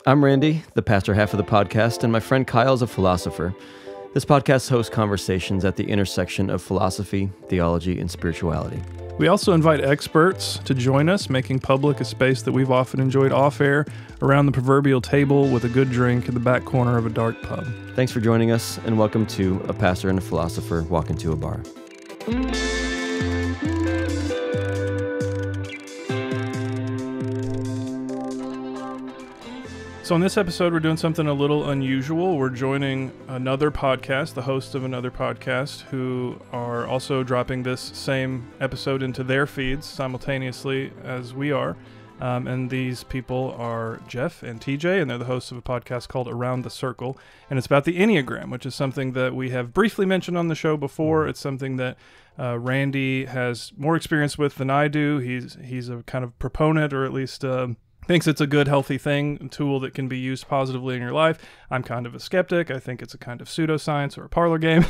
I'm Randy, the pastor half of the podcast, and my friend Kyle is a philosopher. This podcast hosts conversations at the intersection of philosophy, theology, and spirituality. We also invite experts to join us, making public a space that we've often enjoyed off-air, around the proverbial table with a good drink in the back corner of a dark pub. Thanks for joining us, and welcome to A Pastor and a Philosopher Walk Into a Bar. So in this episode, we're doing something a little unusual. We're joining another podcast, the host of another podcast, who are also dropping this same episode into their feeds simultaneously as we are. And these people are Jeff and TJ, and they're the hosts of a podcast called Around the Circle. And it's about the Enneagram, which is something that we have briefly mentioned on the show before. It's something that Randy has more experience with than I do. He's a kind of proponent, or at least thinks it's a good, healthy thing, a tool that can be used positively in your life. I'm kind of a skeptic. I think it's a kind of pseudoscience or a parlor game.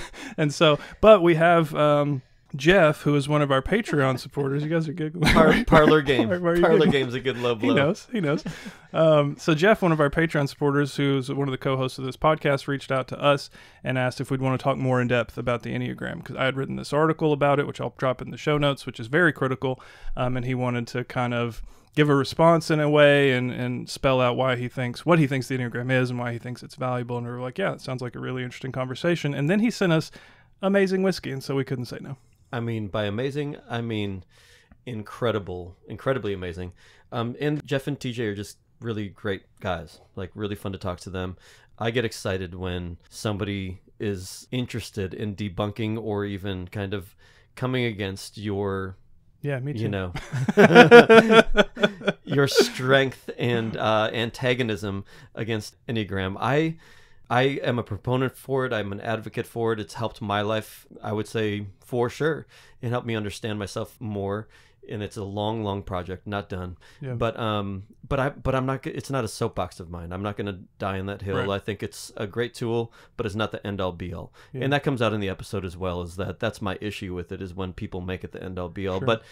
But we have Jeff, who is one of our Patreon supporters. You guys are giggling. Parlor game. Parlor game's a good low blow. He knows. So Jeff, one of our Patreon supporters, who's one of the co-hosts of this podcast, reached out to us and asked if we'd want to talk more in depth about the Enneagram, because I had written this article about it, which I'll drop in the show notes, which is very critical. And he wanted to kind of give a response in a way and spell out what he thinks the Enneagram is and why he thinks it's valuable. And we were like, yeah, it sounds like a really interesting conversation. And then he sent us amazing whiskey, and so we couldn't say no. I mean, by amazing, I mean incredibly amazing. And Jeff and TJ are just really great guys, like really fun to talk to them. I get excited when somebody is interested in debunking or even kind of coming against your... Yeah, me too. You know, your strength and antagonism against Enneagram. I am a proponent for it. I'm an advocate for it. It's helped my life, I would say, for sure. It helped me understand myself more. And it's a long project, not done. Yeah. But I'm not. It's not a soapbox of mine. I'm not going to die on that hill. Right. I think it's a great tool, but it's not the end all be all. Yeah. And that comes out in the episode as well. Is that's my issue with it, is when people make it the end all be all. Sure. But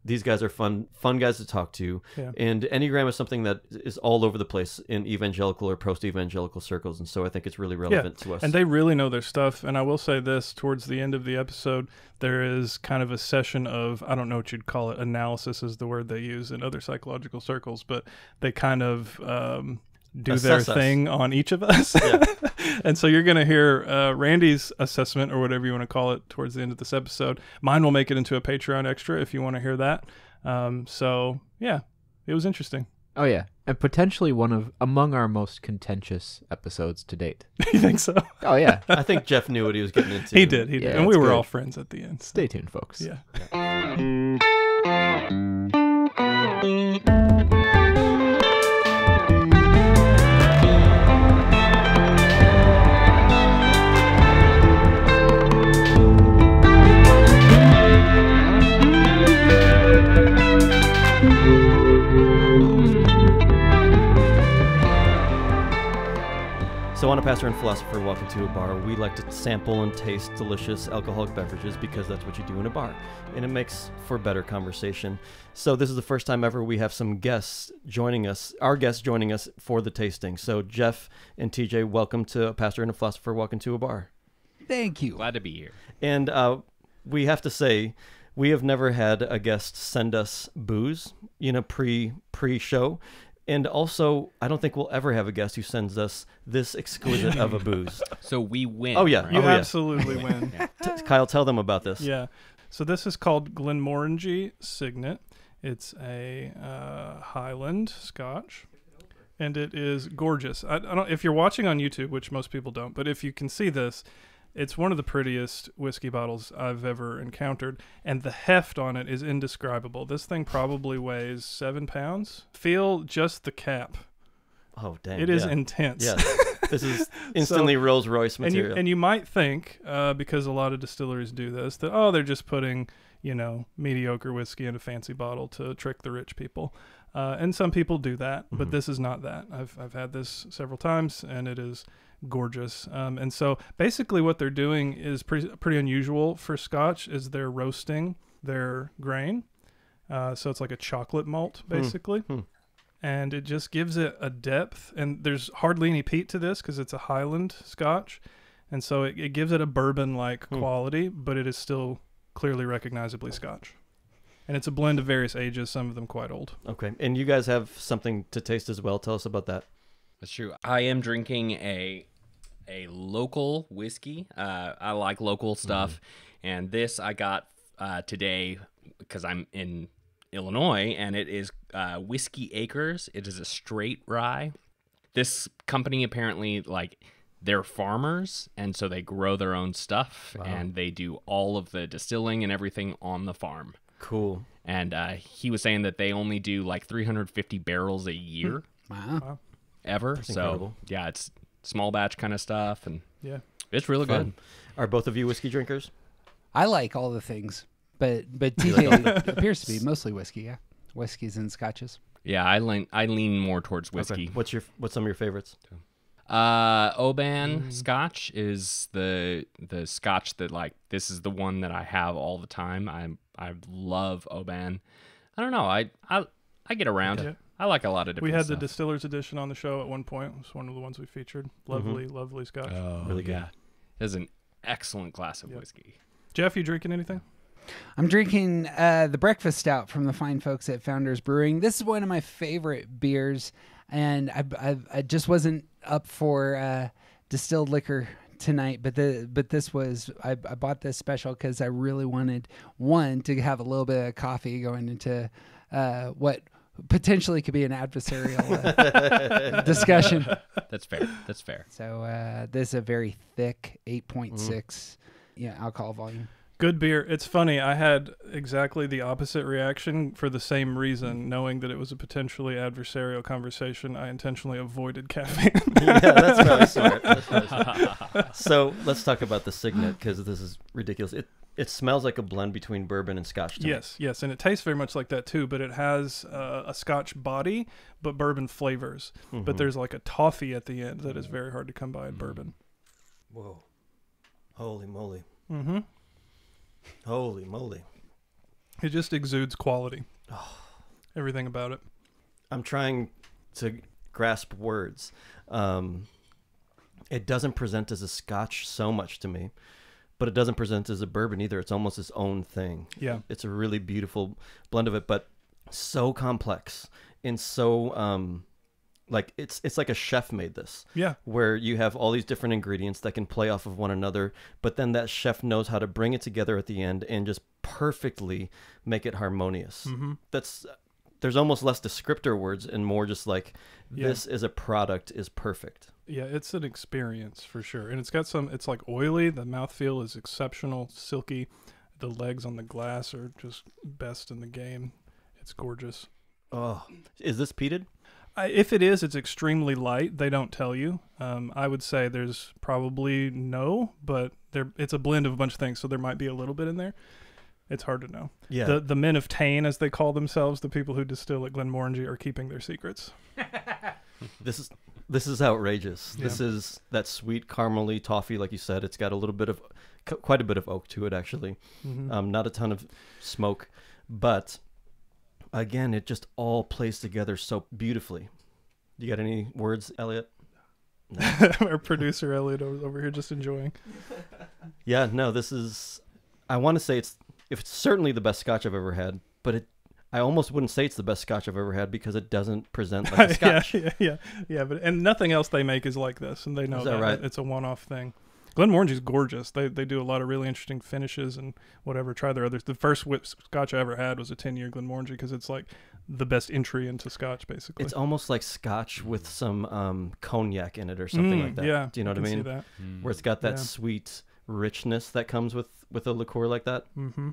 these guys are fun guys to talk to. Yeah. And Enneagram is something that is all over the place in evangelical or post-evangelical circles. And so I think it's really relevant to us. And they really know their stuff. And I will say this, towards the end of the episode, there is kind of a session of, I don't know what you'd call it, analysis is the word they use in other psychological circles, but they kind of do their thing on each of us. Yeah. And so you're going to hear Randy's assessment, or whatever you want to call it, towards the end of this episode. Mine will make it into a Patreon extra if you want to hear that. So yeah, it was interesting. Oh yeah, and potentially among our most contentious episodes to date. You think so? Oh yeah. I think Jeff knew what he was getting into. He did, yeah, and we were all friends at the end. So. Stay tuned, folks. Yeah. So on A Pastor and Philosopher Walk Into a Bar, we like to sample and taste delicious alcoholic beverages because that's what you do in a bar, and it makes for better conversation. So this is the first time ever we have some guests joining us, for the tasting. So Jeff and TJ, welcome to A Pastor and a Philosopher Walk Into a Bar. Thank you. Glad to be here. And we have to say, we have never had a guest send us booze, pre-show. And also, I don't think we'll ever have a guest who sends us this exquisite of a booze. So we win. Oh, yeah. Right? You absolutely win. Kyle, tell them about this. Yeah. So this is called Glenmorangie Signet. It's a Highland Scotch, and it is gorgeous. I don't. If you're watching on YouTube, which most people don't, but if you can see this, it's one of the prettiest whiskey bottles I've ever encountered, and the heft on it is indescribable. This thing probably weighs 7 pounds. Feel just the cap. Oh, dang. It is intense. Yeah. This is instantly Rolls Royce material. And you might think, because a lot of distilleries do this, that, they're just putting, mediocre whiskey in a fancy bottle to trick the rich people. And some people do that, but this is not that. I've had this several times, and it is gorgeous. And so basically what they're doing is pretty unusual for Scotch, is they're roasting their grain. So it's like a chocolate malt, basically. and it just gives it a depth. And there's hardly any peat to this because it's a Highland Scotch, and so it gives it a bourbon-like quality, but it is still clearly recognizably Scotch. And it's a blend of various ages, some of them quite old. Okay, and you guys have something to taste as well. Tell us about that. That's true. I am drinking a local whiskey. I like local stuff, and this I got today because I'm in Illinois, and it is Whiskey Acres. It is a straight rye. This company apparently, like, they're farmers, and so they grow their own stuff, and they do all of the distilling and everything on the farm. Cool. And he was saying that they only do like 350 barrels a year. Wow. Ever. That's so incredible. yeah, it's small batch kind of stuff, and Yeah. it's really Fun. good. Are both of you whiskey drinkers? I like all the things, but TJ appears to be mostly whiskey. Yeah, whiskeys and scotches. Yeah, I lean more towards whiskey. Okay. What's some of your favorites? Oban Scotch is the Scotch that, like, this is the one that I have all the time. I love Oban. I don't know. I get around. Okay. I like a lot of different We had stuff. the Distiller's Edition on the show at one point. It was one of the ones we featured. Lovely, lovely Scotch. Really good. Yeah. It is an excellent glass of whiskey. Jeff, you drinking anything? I'm drinking the breakfast stout from the fine folks at Founders Brewing. This is one of my favorite beers, and I just wasn't up for distilled liquor tonight, but this was I bought this special because I really wanted to have a little bit of coffee going into what potentially could be an adversarial discussion. That's fair. That's fair. So this is a very thick 8.6 alcohol volume. Good beer. It's funny. I had exactly the opposite reaction for the same reason. Knowing that it was a potentially adversarial conversation, I intentionally avoided caffeine. Yeah, that's probably smart. That's probably smart. So let's talk about the Signet, because this is ridiculous. It smells like a blend between bourbon and Scotch to me. Yes, and it tastes very much like that too, but it has a Scotch body, but bourbon flavors. But there's like a toffee at the end that is very hard to come by in bourbon. Whoa. Holy moly. Mm-hmm. Holy moly. It just exudes quality. Everything about it. I'm trying to grasp words. It doesn't present as a Scotch so much to me, but it doesn't present as a bourbon either. It's almost its own thing. Yeah. It's a really beautiful blend of it, but so complex and so like it's like a chef made this. Yeah. Where you have all these different ingredients that can play off of one another, but then that chef knows how to bring it together at the end and just perfectly make it harmonious. There's almost less descriptor words and more just like, this is a product is perfect. Yeah, it's an experience for sure. And it's got it's like oily. The mouthfeel is exceptional, silky. The legs on the glass are just best in the game. It's gorgeous. Oh, is this peated? If it is, it's extremely light. They don't tell you. I would say there's probably no, but it's a blend of a bunch of things, so there might be a little bit in there. It's hard to know. Yeah. The men of Tane, as they call themselves, the people who distill at Glenmorangie, are keeping their secrets. This is outrageous. Yeah. This is that sweet caramely toffee, like you said. It's got a little bit of, quite a bit of oak to it, actually. Not a ton of smoke, but again, it just all plays together so beautifully. You got any words, Elliot? No. Our producer Elliot over here just enjoying. Yeah, no, this is, I want to say it's certainly the best Scotch I've ever had, but I almost wouldn't say it's the best Scotch I've ever had because it doesn't present like a Scotch. yeah, but nothing else they make is like this, and they know Is that right? It's a one-off thing. Glenmorangie's gorgeous. They do a lot of really interesting finishes and whatever. Try their others. The first Scotch I ever had was a 10-year Glenmorangie because it's like the best entry into Scotch, basically. It's almost like Scotch with some cognac in it or something like that. Yeah, Do you know what I can mean? see that. Where it's got that Yeah. sweet richness that comes with a liqueur like that. Mm-hmm.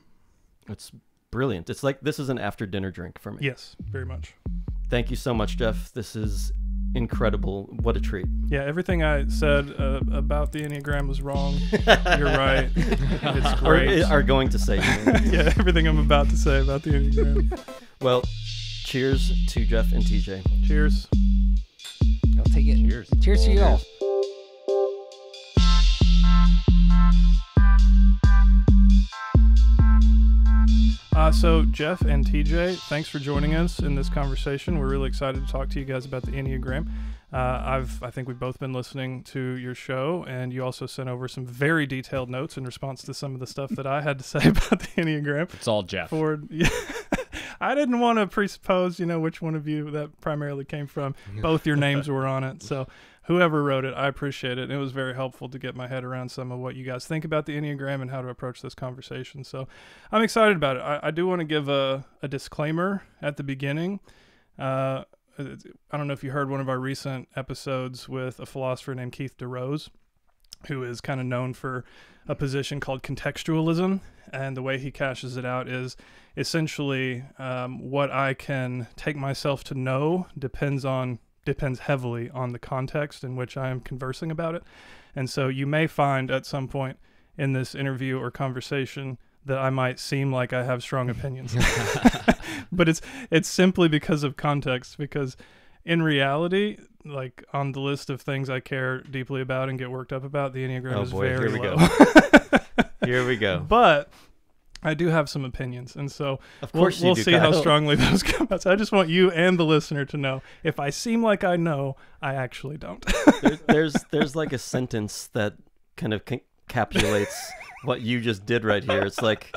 It's brilliant. It's like this is an after dinner drink for me. Yes, very much. Thank you so much, Jeff. This is incredible. What a treat. Yeah, everything I said about the Enneagram was wrong. You're right. It's great. Are going to say. You mean. Yeah, everything I'm about to say about the Enneagram. Well, cheers to Jeff and TJ. Cheers. I'll take it. Cheers. Cheers to you all. So Jeff and TJ, thanks for joining us in this conversation. We're really excited to talk to you guys about the Enneagram. I think we've both been listening to your show, and you also sent over some very detailed notes in response to some of the stuff that I had to say about the Enneagram. It's all Jeff. Yeah. I didn't want to presuppose, which one of you that primarily came from. Both your names were on it. So whoever wrote it, I appreciate it. It was very helpful to get my head around some of what you guys think about the Enneagram and how to approach this conversation. So I'm excited about it. I do want to give a disclaimer at the beginning. I don't know if you heard one of our recent episodes with a philosopher named Keith DeRose, who is kind of known for a position called contextualism. And the way he cashes it out is essentially what I can take myself to know depends heavily on the context in which I am conversing about it. And so you may find at some point in this interview or conversation that I might seem like I have strong opinions. But it's simply because of context, because in reality, like on the list of things I care deeply about and get worked up about, the Enneagram is very low. Here we go. But I do have some opinions, and so of course we'll do, see Kyle. how strongly those come out. So I just want you and the listener to know, if I seem like I know, I actually don't. there's like a sentence that kind of encapsulates what you just did right here. It's like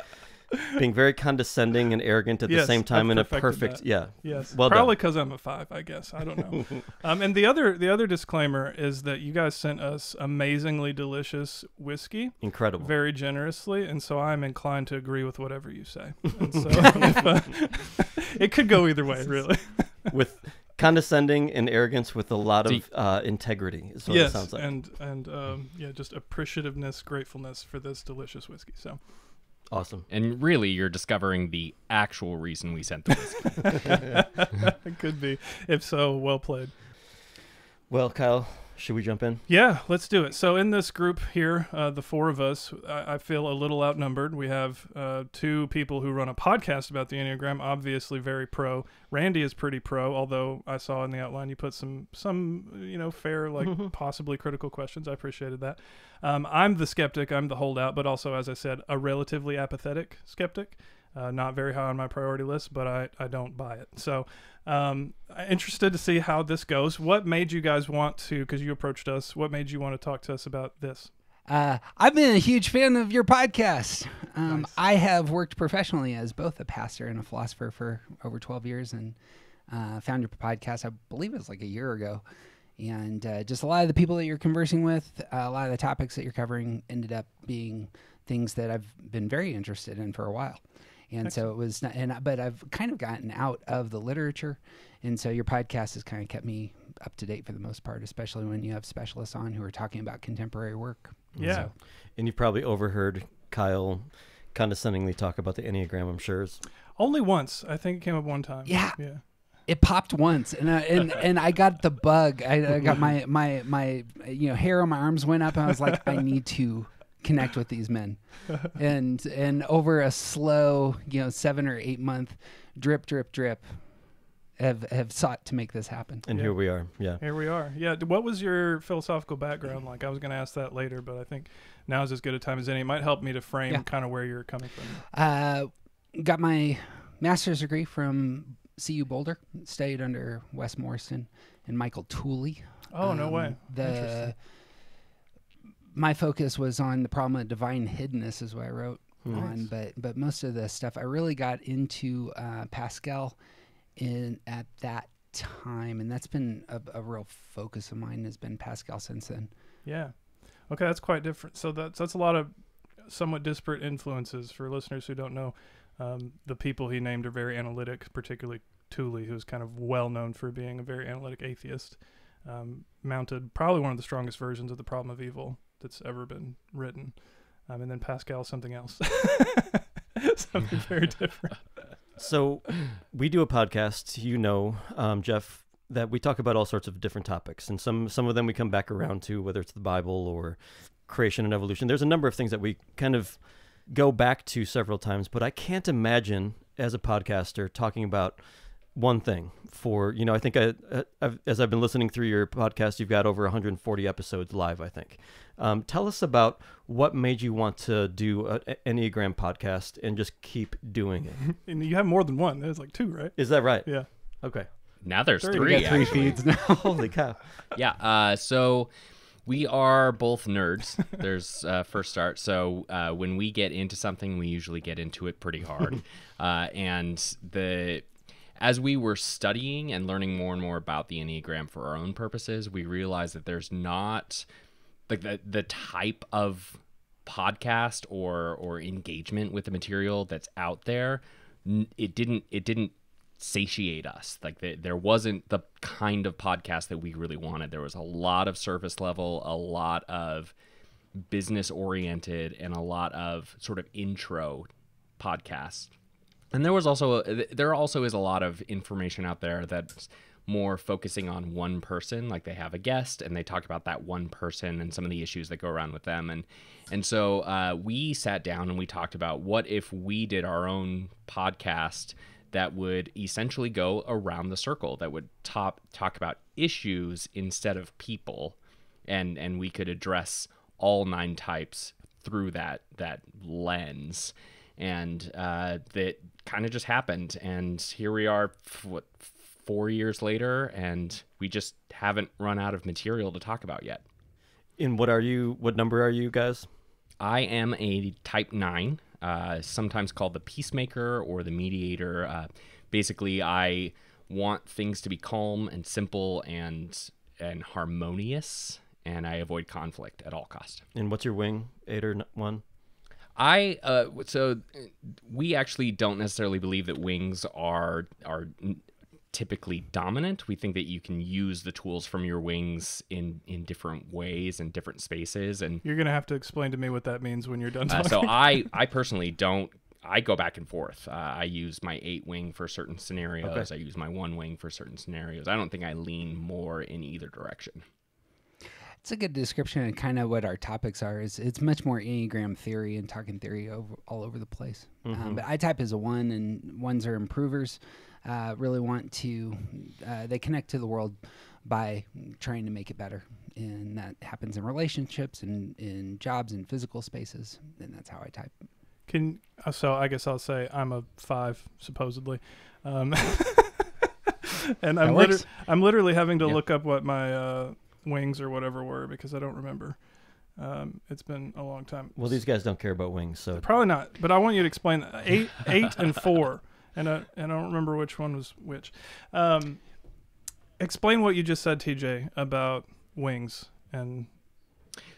being very condescending and arrogant at the same time in a perfect, Yes, well probably done. because I'm a 5, I guess. I don't know. And the other disclaimer is that you guys sent us amazingly delicious whiskey, Incredible. very generously, and so I'm inclined to agree with whatever you say. And so it could go either way, really. With condescending and arrogance with a lot of integrity is what it sounds like. and just appreciativeness, gratefulness for this delicious whiskey. So awesome. And really, you're discovering the actual reason we sent the whiskey. it could be. If so, well played. Well, Kyle, should we jump in? Yeah, let's do it. So in this group here, the 4 of us, I feel a little outnumbered. We have 2 people who run a podcast about the Enneagram, obviously very pro. Randy is pretty pro, although I saw in the outline you put some fair, possibly critical questions. I appreciated that. I'm the skeptic. I'm the holdout, but also, as I said, a relatively apathetic skeptic. Not very high on my priority list, but I don't buy it. So interested to see how this goes. What made you guys want to, because you approached us, what made you want to talk to us about this? I've been a huge fan of your podcast. Nice. I have worked professionally as both a pastor and a philosopher for over 12 years and found your podcast, I believe it was like a year ago. And just a lot of the people that you're conversing with, a lot of the topics that you're covering ended up being things that I've been very interested in for a while. And so it was, but I've kind of gotten out of the literature. And so your podcast has kind of kept me up to date for the most part, especially when you have specialists on who are talking about contemporary work. Yeah. So, And you probably overheard Kyle condescendingly talk about the Enneagram, I'm sure. Only once. I think it came up one time. Yeah. It popped once, and I got the bug. I got my hair on my arms went up, and I was like, I need to connect with these men, and over a slow 7 or 8 month drip have sought to make this happen. And here we are. Yeah. Here we are. Yeah. What was your philosophical background like? I was going to ask that later, but I think now is as good a time as any. It might help me to frame kind of where you're coming from. Got my master's degree from CU Boulder. Studied under Wes Morrison and Michael Tooley. Oh, no way. My focus was on the problem of divine hiddenness, is what I wrote on. But most of the stuff I really got into Pascal at that time, and that's been a real focus of mine, has been Pascal since then. Yeah. Okay, that's quite different. So that's a lot of somewhat disparate influences. For listeners who don't know, the people he named are very analytic, particularly Tooley, who's kind of well known for being a very analytic atheist, mounted probably one of the strongest versions of the problem of evil that's ever been written. And then Pascal, something else. Something very different. So we do a podcast, Jeff, that we talk about all sorts of different topics. And some of them we come back around to, whether it's the Bible or creation and evolution. There's a number of things that we kind of go back to several times, but I can't imagine as a podcaster talking about one thing for, I think as I've been listening through your podcast, you've got over 140 episodes live, I think. Tell us about what made you want to do an Enneagram podcast and just keep doing it. And you have more than one. There's like 2, right? Is that right? Yeah. Okay. Now there's We 3. We got 3 actually. feeds now. Holy cow. Yeah. So we are both nerds. There's first start. So when we get into something, we usually get into it pretty hard. As we were studying and learning more and more about the Enneagram for our own purposes, we realized that there's not like the type of podcast or engagement with the material that's out there. It didn't satiate us. Like there wasn't the kind of podcast that we really wanted. There was a lot of surface level, a lot of business oriented, and a lot of sort of intro podcasts. And there also is a lot of information out there that's more focusing on one person. Like they have a guest and they talk about that one person and some of the issues that go around with them. And so we sat down and we talked about what if we did our own podcast that would essentially go around the circle, that would talk about issues instead of people, and we could address all 9 types through that lens. And that kind of just happened, and here we are 4 years later, and we just haven't run out of material to talk about yet. And what number are you guys? I am a type 9, sometimes called the peacemaker or the mediator. Basically, I want things to be calm and simple and harmonious, and I avoid conflict at all costs. And what's your wing? 8 or 1? So we actually don't necessarily believe that wings are typically dominant. We think that you can use the tools from your wings in different ways and different spaces. And You're going to have to explain to me what that means when you're done talking. so I personally don't. I go back and forth. I use my 8 wing for certain scenarios. Okay. I use my 1 wing for certain scenarios. I don't think I lean more in either direction. It's a good description of kind of what our topics are. It's much more Enneagram theory and talking theory all over the place. But I-type is a 1, and 1s are improvers. Really want to, they connect to the world by trying to make it better. And that happens in relationships and in jobs and physical spaces. And that's how I type. So I guess I'll say I'm a 5, supposedly. And I'm literally having to look up what my wings or whatever were, because I don't remember. It's been a long time. Well, these guys don't care about wings, so Probably not, but I want you to explain 8 and 4, and I don't remember which one was which. Explain what you just said, TJ, about wings. And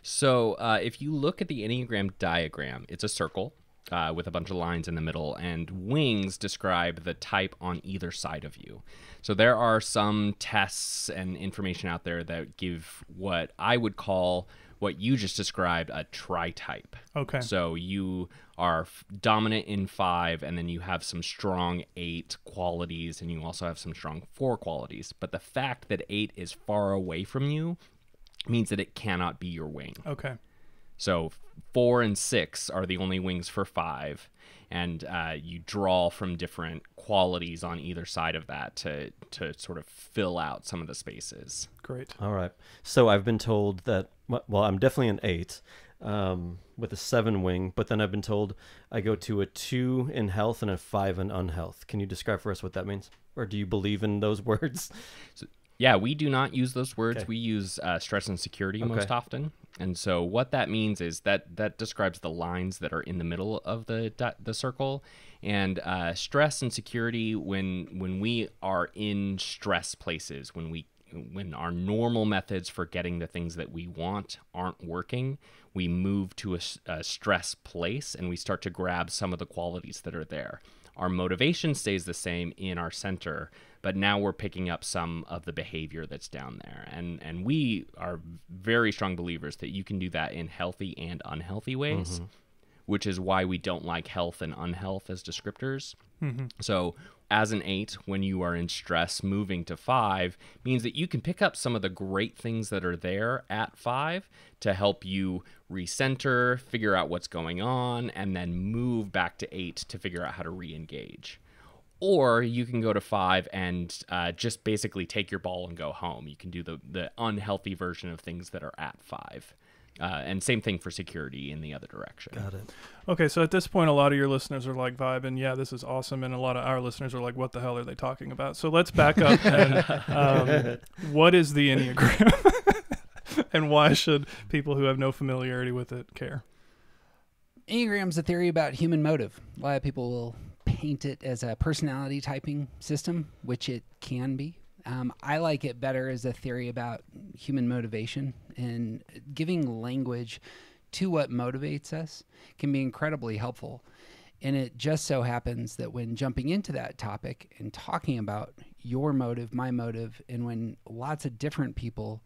So if you look at the Enneagram diagram, it's a circle with a bunch of lines in the middle, and wings describe the type on either side of you. So there are some tests and information out there that give what I would call what you just described a tri-type. Okay. So you are dominant in 5, and then you have some strong 8 qualities, and you also have some strong 4 qualities. But the fact that 8 is far away from you means that it cannot be your wing. Okay. So 4 and 6 are the only wings for 5, and you draw from different qualities on either side of that to sort of fill out some of the spaces. Great. all right. So I've been told that, well, I'm definitely an 8 with a 7 wing, but then I've been told I go to a 2 in health and a 5 in unhealth. Can you describe for us what that means? Or do you believe in those words? Yeah, we do not use those words. Okay. We use stress and security Okay. most often. And so what that means is that describes the lines that are in the middle of the circle. And stress and security, when we are in stress places, when our normal methods for getting the things that we want aren't working, we move to a stress place and we start to grab some of the qualities that are there. Our motivation stays the same in our center, but now we're picking up some of the behavior that's down there. And we are very strong believers that you can do that in healthy and unhealthy ways, which is why we don't like health and unhealth as descriptors. So as an 8, when you are in stress, moving to 5 means that you can pick up some of the great things that are there at 5 to help you recenter, figure out what's going on, and then move back to 8 to figure out how to re-engage. Or you can go to 5 and just basically take your ball and go home. You can do the unhealthy version of things that are at 5. And same thing for security in the other direction. Got it. Okay, so at this point, a lot of your listeners are like vibing, yeah, this is awesome, and a lot of our listeners are like, what the hell are they talking about? So let's back up. And, what is the Enneagram? And why should people who have no familiarity with it care? Enneagram's a theory about human motive. A lot of people will paint it as a personality typing system, which it can be. I like it better as a theory about human motivation, and giving language to what motivates us can be incredibly helpful. And it just so happens that when jumping into that topic and talking about your motive, my motive, and when lots of different people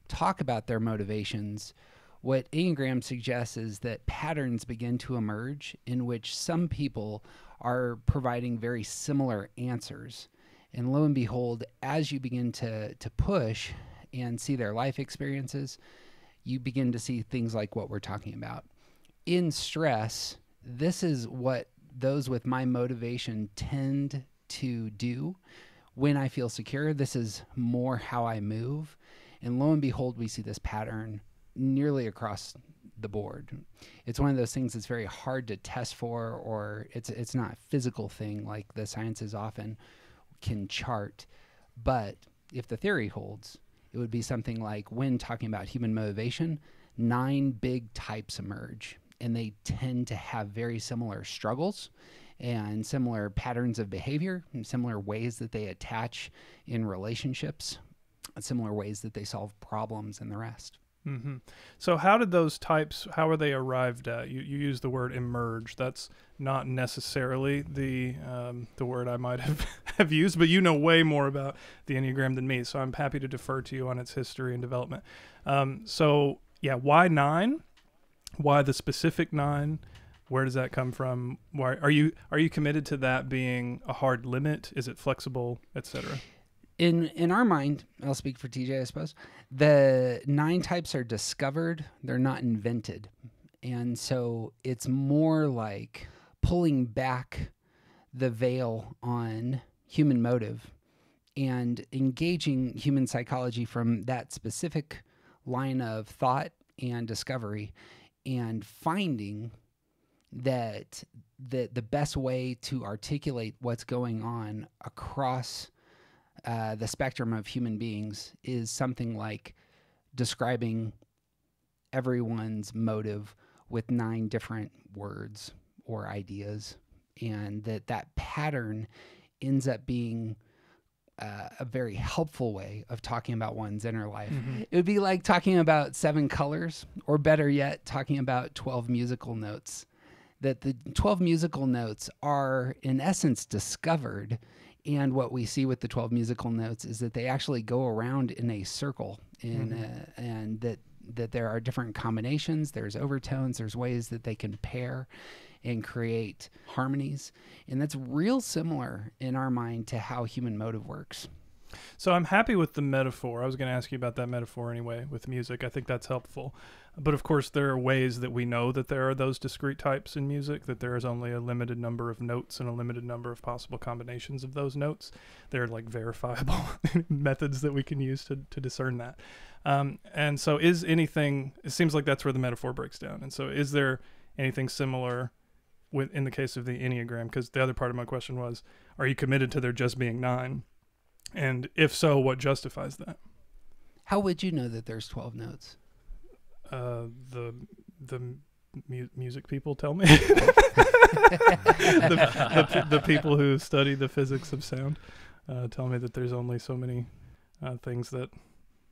talk about their motivations, what Enneagram suggests is that patterns begin to emerge in which some people are providing very similar answers. And lo and behold, as you begin to push and see their life experiences, you begin to see things like what we're talking about. In stress, this is what those with my motivation tend to do. When I feel secure, this is more how I move. And lo and behold, we see this pattern nearly across the board. It's one of those things that's very hard to test for, or it's not a physical thing like the sciences often can chart. But if the theory holds, it would be something like, when talking about human motivation, 9 big types emerge, and they tend to have very similar struggles and similar patterns of behavior and similar ways that they attach in relationships, similar ways that they solve problems, and the rest. Mm-hmm. So how did those types, how are they arrived at? You use the word emerge. That's not necessarily the word I might have used, but you know way more about the Enneagram than me, so I'm happy to defer to you on its history and development. So yeah, why 9? Why the specific 9? Where does that come from? Why are you committed to that being a hard limit? Is it flexible, etc.? In our mind, I'll speak for TJ, I suppose, the 9 types are discovered, they're not invented. And so it's more like pulling back the veil on human motive and engaging human psychology from that specific line of thought and discovery, and finding that the best way to articulate what's going on across the spectrum of human beings is something like describing everyone's motive with 9 different words or ideas, and that pattern ends up being a very helpful way of talking about one's inner life. Mm-hmm. It would be like talking about 7 colors, or better yet, talking about 12 musical notes. That the 12 musical notes are in essence discovered. And what we see with the 12 musical notes is that they actually go around in a circle, and that there are different combinations, there's overtones, there's ways that they can pair and create harmonies. And that's real similar in our mind to how human motive works. So I'm happy with the metaphor. I was going to ask you about that metaphor anyway with music. I think that's helpful. But of course, there are ways that we know that there are those discrete types in music, that there is only a limited number of notes and a limited number of possible combinations of those notes. They're like verifiable methods that we can use to discern that. And so is anything, it seems like that's where the metaphor breaks down. And so is there anything similar in the case of the Enneagram? Because the other part of my question was, are you committed to there just being 9? And if so, what justifies that? How would you know that there's 12 notes? The music people tell me. the people who study the physics of sound tell me that there's only so many things that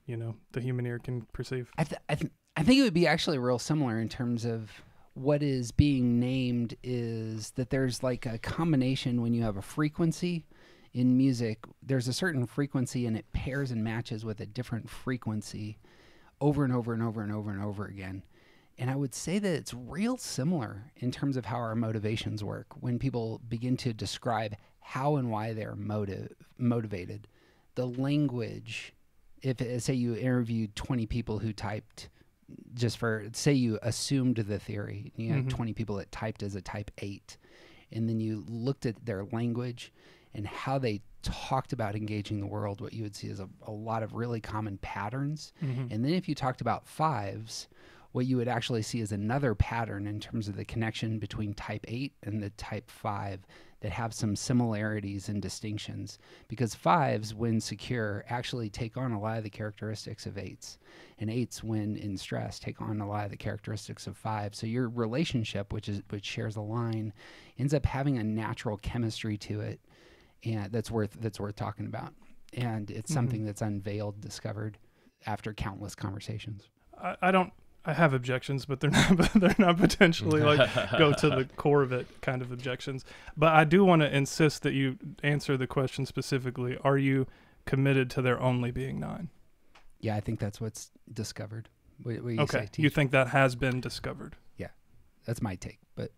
the human ear can perceive. I think it would be actually real similar in terms of what is being named is that there's like a combination when you have a frequency. In music, there's a certain frequency and it pairs and matches with a different frequency over and over and over and over and over again. And I would say that it's real similar in terms of how our motivations work. When people begin to describe how and why they're motivated, the language, if say you interviewed 20 people who typed, just for, say you assumed the theory, you had 20 people that typed as a type 8. and then you looked at their language and how they talked about engaging the world, what you would see is a lot of really common patterns. And then if you talked about 5s, what you would actually see is another pattern in terms of the connection between type 8 and the type 5 that have some similarities and distinctions, because 5s, when secure, actually take on a lot of the characteristics of 8s, and 8s, when in stress, take on a lot of the characteristics of 5. So your relationship, which shares a line, ends up having a natural chemistry to it, and that's worth talking about. And it's something that's unveiled, discovered after countless conversations. I have objections, but they're not potentially like go to the core of it kind of objections. But I do want to insist that you answer the question specifically. Are you committed to there only being 9? Yeah, I think that's what's discovered. What do you Okay, say, Teach? you think that has been discovered? Yeah, that's my take. But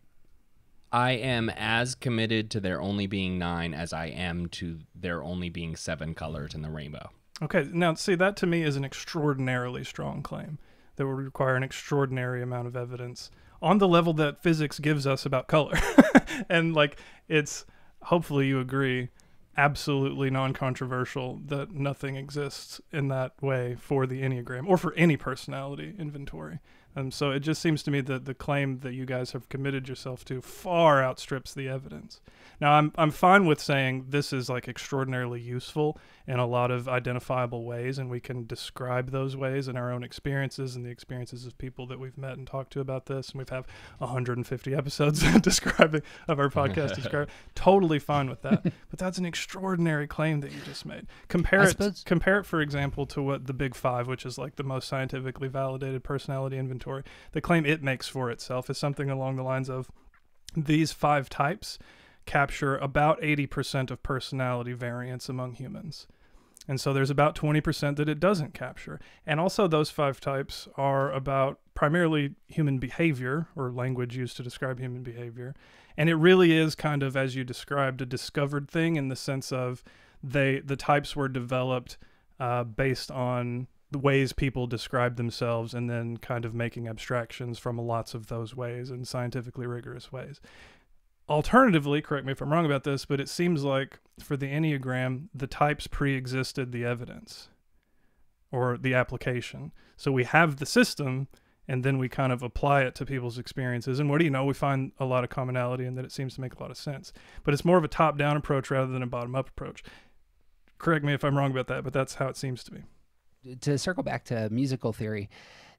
I am as committed to there only being 9 as I am to there only being 7 colors in the rainbow. Okay, now see, that to me is an extraordinarily strong claim that would require an extraordinary amount of evidence on the level that physics gives us about color. And like, it's, hopefully you agree, absolutely non-controversial that nothing exists in that way for the Enneagram or for any personality inventory. So it just seems to me that the claim that you guys have committed yourself to far outstrips the evidence. Now, I'm fine with saying this is like extraordinarily useful in a lot of identifiable ways, and we can describe those ways in our own experiences and the experiences of people that we've met and talked to about this. And we've have 150 episodes describing of our podcast describe. Totally fine with that. But that's an extraordinary claim that you just made. Compare it, for example, to what the Big Five, which is like the most scientifically validated personality inventory. The claim it makes for itself is something along the lines of these 5 types capture about 80% of personality variance among humans. And so there's about 20% that it doesn't capture. And also those 5 types are about primarily human behavior, or language used to describe human behavior. And it really is kind of, as you described, a discovered thing in the sense of the types were developed based on the ways people describe themselves and then kind of making abstractions from lots of those ways in scientifically rigorous ways. Alternatively, correct me if I'm wrong about this, but it seems like for the Enneagram, the types pre-existed the evidence or the application. So we have the system, and then we kind of apply it to people's experiences. And what do you know? We find a lot of commonality in that. It seems to make a lot of sense. But it's more of a top-down approach rather than a bottom-up approach. Correct me if I'm wrong about that, but that's how it seems to me. To circle back to musical theory,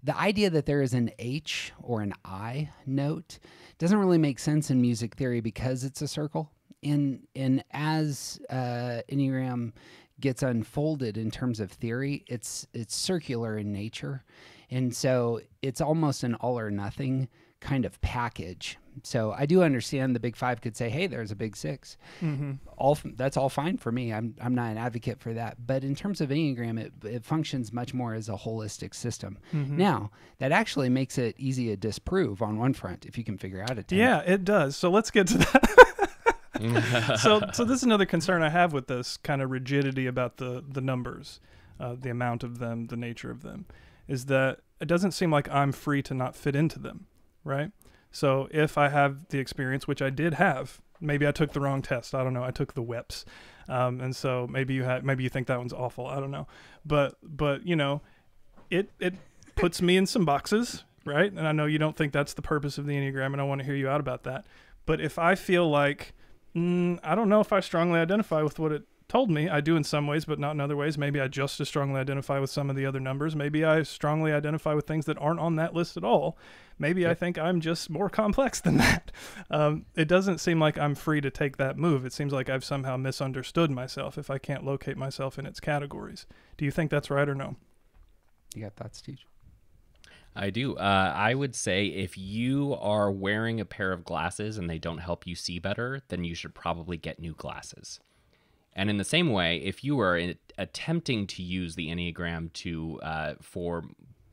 the idea that there is an H or an I note doesn't really make sense in music theory because it's a circle. And as Enneagram gets unfolded in terms of theory, it's circular in nature. And so it's almost an all or nothing kind of package. So I do understand the Big Five could say, hey, there's a Big Six. That's all fine for me. I'm not an advocate for that. But in terms of Enneagram, it functions much more as a holistic system. Now, that actually makes it easy to disprove on one front if you can figure out a 10. Yeah, it does. So let's get to that. So this is another concern I have with this kind of rigidity about the numbers, the amount of them, the nature of them, is that it doesn't seem like I'm free to not fit into them, right? So if I have the experience, which I did have, maybe I took the wrong test. I don't know. I took the WEPS. And so maybe you think that one's awful. I don't know. But you know, it puts me in some boxes, right? And I know you don't think that's the purpose of the Enneagram, and I want to hear you out about that. But if I feel like, I don't know if I strongly identify with what it told me. I do in some ways, but not in other ways. Maybe I just as strongly identify with some of the other numbers. Maybe I strongly identify with things that aren't on that list at all. Maybe I think I'm just more complex than that. It doesn't seem like I'm free to take that move. It seems like I've somehow misunderstood myself if I can't locate myself in its categories. Do you think that's right or no? You got thoughts, Steve? I do. I would say if you are wearing a pair of glasses and they don't help you see better, then you should probably get new glasses. And in the same way, if you are attempting to use the Enneagram for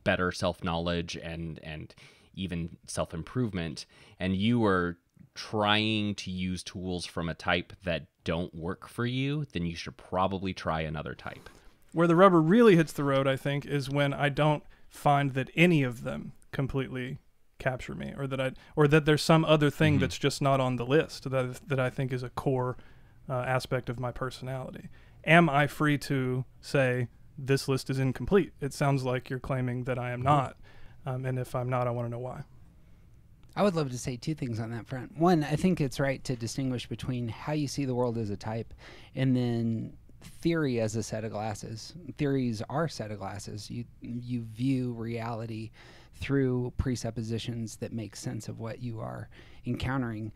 better self-knowledge and even self-improvement, and you are trying to use tools from a type that don't work for you, then you should probably try another type. Where the rubber really hits the road, I think, is when I don't find that any of them completely capture me, or that there's some other thing that's just not on the list that I think is a core aspect of my personality. Am I free to say this list is incomplete? It sounds like you're claiming that I am not, and if I'm not, I want to know why. I would love to say two things on that front. One, I think it's right to distinguish between how you see the world as a type and then theory as a set of glasses. Theories are a set of glasses. You view reality through presuppositions that make sense of what you are encountering.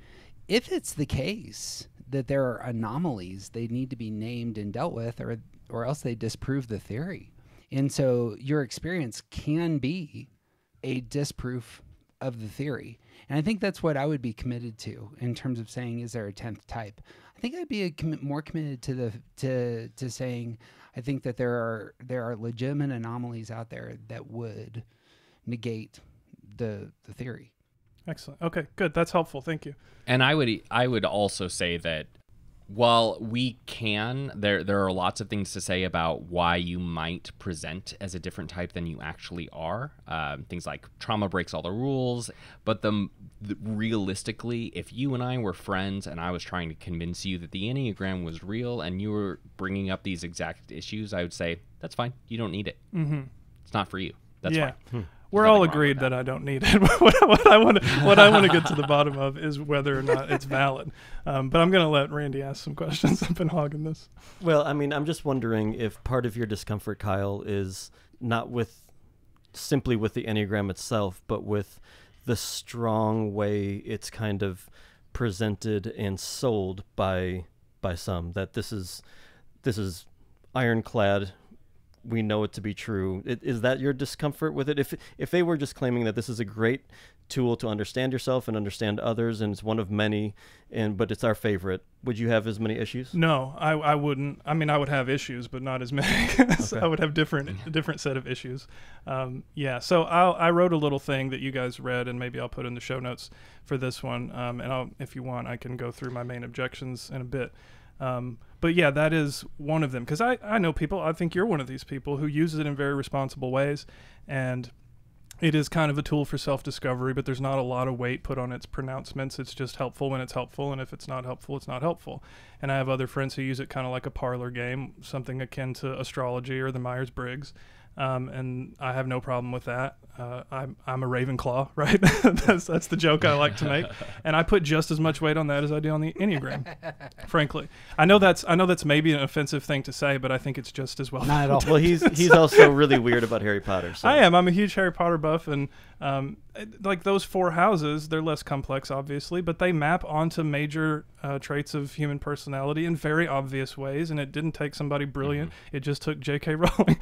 If it's the case that there are anomalies, they need to be named and dealt with, or else they disprove the theory. And so your experience can be a disproof of the theory. And I think that's what I would be committed to in terms of saying, is there a 10th type? I think I'd be more committed to saying, I think that there are legitimate anomalies out there that would negate the theory. Excellent. Okay, good. That's helpful. Thank you. And I would also say that while we can, there are lots of things to say about why you might present as a different type than you actually are. Things like trauma breaks all the rules. But realistically, if you and I were friends and I was trying to convince you that the Enneagram was real and you were bringing up these exact issues, I would say, that's fine. You don't need it. Mm-hmm. It's not for you. That's fine. We're all agreed that I don't need it. what I want to get to the bottom of is whether or not it's valid. But I'm going to let Randy ask some questions. I've been hogging this. Well, I mean, I'm just wondering if part of your discomfort, Kyle, is not simply with the Enneagram itself, but with the strong way it's kind of presented and sold by some, that this is ironclad. We know it to be true. Is that your discomfort with it? If they were just claiming that this is a great tool to understand yourself and understand others, and it's one of many, but it's our favorite, would you have as many issues? No, I wouldn't. I mean, I would have issues, but not as many. So I would have different set of issues. So I wrote a little thing that you guys read, and maybe I'll put in the show notes for this one. And if you want, I can go through my main objections in a bit. But yeah, that is one of them, because I know people, I think you're one of these people who uses it in very responsible ways, and it is kind of a tool for self-discovery, but there's not a lot of weight put on its pronouncements. It's just helpful when it's helpful, and if it's not helpful, it's not helpful. And I have other friends who use it kind of like a parlor game, something akin to astrology or the Myers-Briggs. And I have no problem with that. I'm a Ravenclaw, right? that's the joke I like to make, and I put just as much weight on that as I do on the Enneagram. Frankly, I know that's maybe an offensive thing to say, but I think it's just as well. Not at all. Well, he's also really weird about Harry Potter. So. I'm a huge Harry Potter buff, and like those 4 houses, they're less complex, obviously, but they map onto major traits of human personality in very obvious ways, and it didn't take somebody brilliant. It just took J.K. Rowling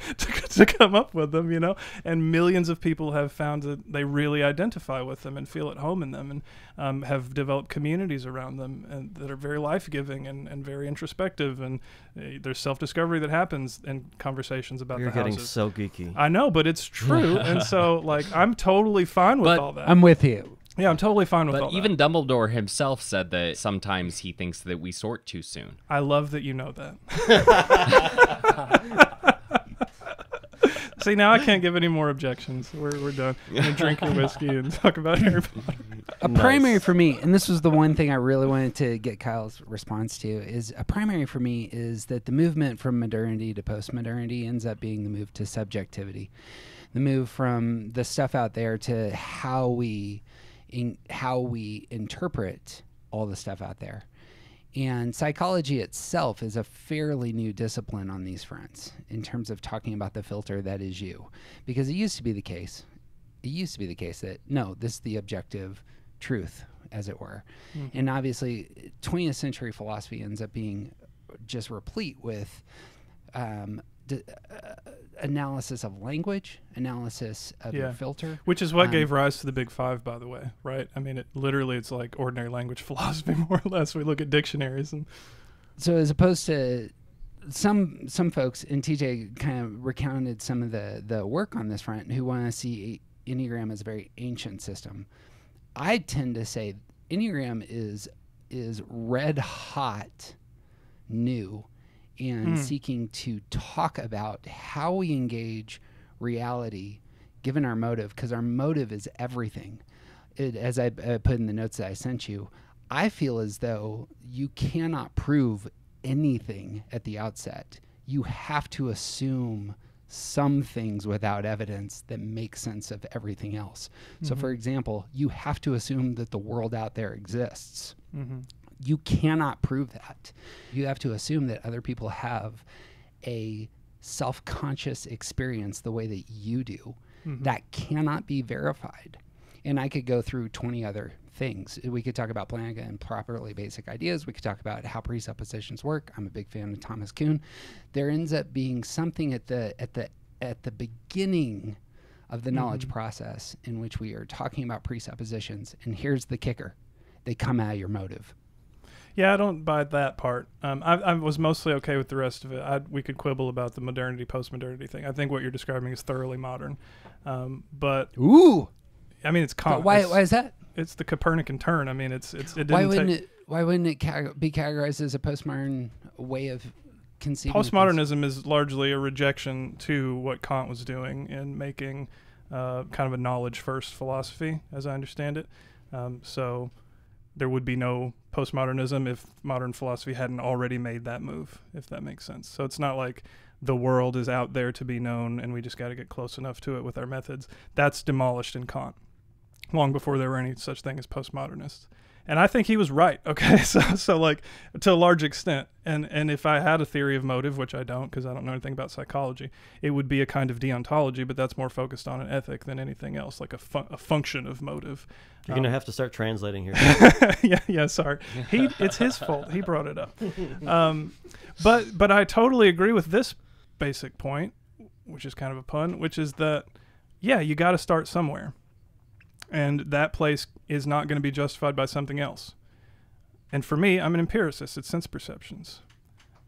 to come up with them, and millions of people have found that they really identify with them and feel at home in them, and have developed communities around them and that are very life-giving and very introspective, and there's self-discovery that happens in conversations about You're the houses. getting so geeky. I know, but it's true. And so, like, I'm totally fine with all that. I'm with you. Yeah, I'm totally fine with all But even Dumbledore himself said that sometimes he thinks that we sort too soon. I love that you know that. See, now I can't give any more objections. We're done. I'm gonna drink your whiskey and talk about Harry Potter. A primary for me, and this was the one thing I really wanted to get Kyle's response to, is a primary for me is that the movement from modernity to postmodernity ends up being the move to subjectivity, the move from the stuff out there to how we interpret all the stuff out there. And psychology itself is a fairly new discipline on these fronts in terms of talking about the filter that is you. Because it used to be the case. It used to be the case that, no, this is the objective truth, as it were. Mm-hmm. And obviously, 20th century philosophy ends up being just replete with analysis of language, analysis of your filter. Which is what gave rise to the Big Five, by the way, right? I mean, it's like ordinary language philosophy, more or less. We look at dictionaries. And so as opposed to some folks, and TJ kind of recounted some of the work on this front, who want to see Enneagram as a very ancient system. I tend to say Enneagram is red hot new and seeking to talk about how we engage reality given our motive, because our motive is everything. as I put in the notes that I sent you, I feel as though you cannot prove anything at the outset. You have to assume some things without evidence that make sense of everything else. So, for example, you have to assume that the world out there exists. You cannot prove that. You have to assume that other people have a self-conscious experience the way that you do. That cannot be verified. And I could go through 20 other things. We could talk about Plantinga and properly basic ideas. We could talk about how presuppositions work. I'm a big fan of Thomas Kuhn. There ends up being something at the beginning of the knowledge process in which we are talking about presuppositions. And here's the kicker: they come out of your motive. Yeah, I don't buy that part. I was mostly okay with the rest of it. We could quibble about the modernity, post-modernity thing. I think what you're describing is thoroughly modern. But ooh, I mean, it's Kant. Why is that? It's the Copernican turn. I mean, it didn't why wouldn't it be categorized as a postmodern way of conceiving? Postmodernism is largely a rejection to what Kant was doing in making kind of a knowledge-first philosophy, as I understand it. So there would be no postmodernism if modern philosophy hadn't already made that move, if that makes sense. So it's not like the world is out there to be known and we just got to get close enough to it with our methods. That's demolished in Kant long before there were any such thing as postmodernists. And I think he was right. Okay. So like to a large extent. And if I had a theory of motive, which I don't, because I don't know anything about psychology, it would be a kind of deontology, but that's more focused on an ethic than anything else, like a function of motive. You're going to have to start translating here. Yeah, sorry. It's his fault. He brought it up. But I totally agree with this basic point, which is kind of a pun, which is that, yeah, you got to start somewhere. And that place is not going to be justified by something else. And for me, I'm an empiricist. It's sense perceptions.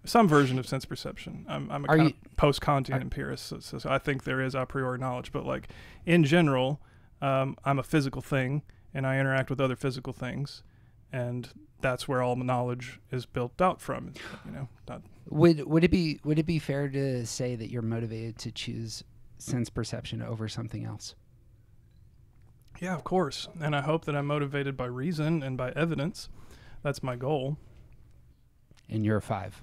Some version of sense perception. I'm a kind of post-Kantian empiricist. So I think there is a priori knowledge. But like in general, I'm a physical thing, and I interact with other physical things. And that's where all knowledge is built out from. You know, would it be fair to say that you're motivated to choose sense perception over something else? Yeah, of course. And I hope that I'm motivated by reason and by evidence. That's my goal. And you're a 5.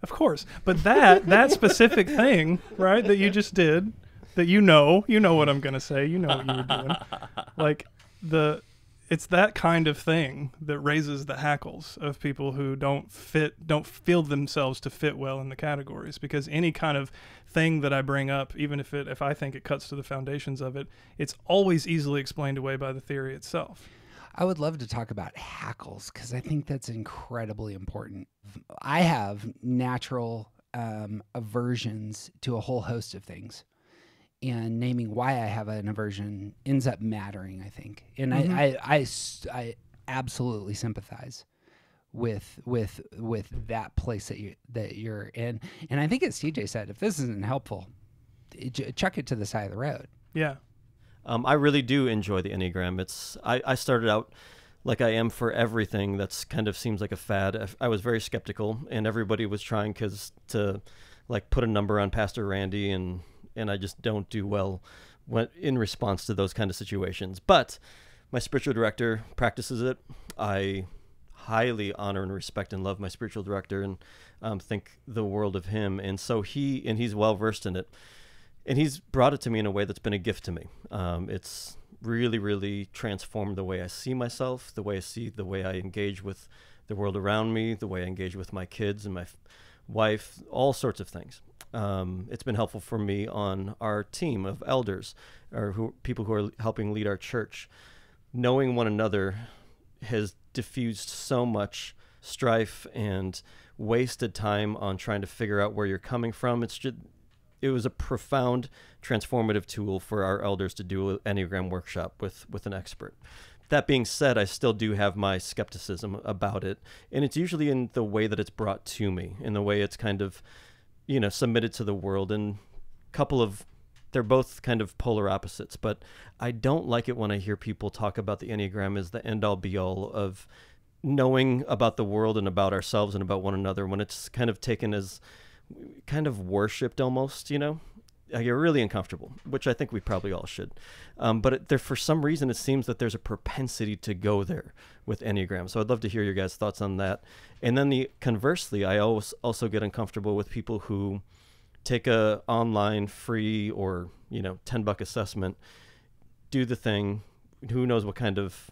Of course. But that specific thing, right, that you just did, that you know what I'm going to say, you know what you were doing. Like it's that kind of thing that raises the hackles of people who don't feel themselves to fit well in the categories, because any kind of thing that I bring up, even if I think it cuts to the foundations of it, it's always easily explained away by the theory itself. I would love to talk about hackles because I think that's incredibly important. I have natural aversions to a whole host of things. And naming why I have an aversion ends up mattering, I think. And I absolutely sympathize with that place that you're in. And I think as TJ said, if this isn't helpful, chuck it to the side of the road. Yeah. I really do enjoy the Enneagram. I started out like I am for everything that's kind of seems like a fad. I was very skeptical, and everybody was trying to like put a number on Pastor Randy, and I just don't do well in response to those kind of situations. But my spiritual director practices it. I highly honor and respect and love my spiritual director, and think the world of him. And so he's well versed in it, and he's brought it to me in a way that's been a gift to me. It's really, really transformed the way I see myself, the way I engage with the world around me, the way I engage with my kids and my wife, all sorts of things. It's been helpful for me on our team of elders, or people who are helping lead our church. Knowing one another has diffused so much strife and wasted time on trying to figure out where you're coming from. It was a profound transformative tool for our elders to do an Enneagram workshop with an expert. That being said, I still do have my skepticism about it, and it's usually in the way that it's brought to me, in the way it's kind of, submitted to the world. And they're both kind of polar opposites, but I don't like it when I hear people talk about the Enneagram as the end all be all of knowing about the world and about ourselves and about one another, when it's kind of taken as kind of worshipped almost, I get really uncomfortable, which I think we probably all should. But there, for some reason, it seems that there's a propensity to go there with Enneagram. So I'd love to hear your guys' thoughts on that. And then conversely, I also get uncomfortable with people who take a online free or, $10 assessment, do the thing, who knows what kind of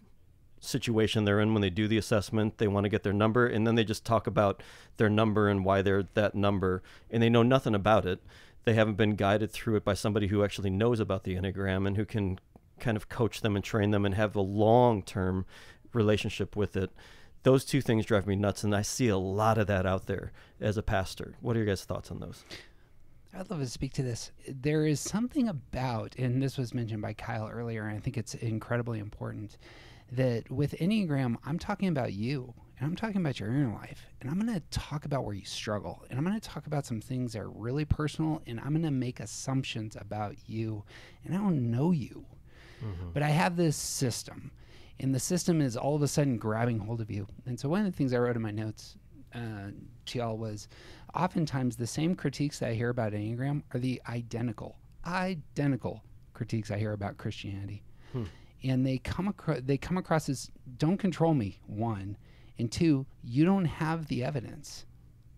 situation they're in when they do the assessment. They want to get their number, and then they just talk about their number and why they're that number, and they know nothing about it. They haven't been guided through it by somebody who actually knows about the Enneagram and who can kind of coach them and train them and have a long-term relationship with it. Those two things drive me nuts, and I see a lot of that out there as a pastor. What are your guys' thoughts on those? I'd love to speak to this. There is something about, and this was mentioned by Kyle earlier, and I think it's incredibly important, that with Enneagram, I'm talking about you, and I'm talking about your inner life, and I'm going to talk about where you struggle, and I'm going to talk about some things that are really personal, and I'm going to make assumptions about you, and I don't know you. But I have this system, and the system is all of a sudden grabbing hold of you. And so one of the things I wrote in my notes to y'all was, oftentimes the same critiques that I hear about Enneagram are the identical critiques I hear about Christianity. And they come across as, don't control me, 1, and 2, you don't have the evidence,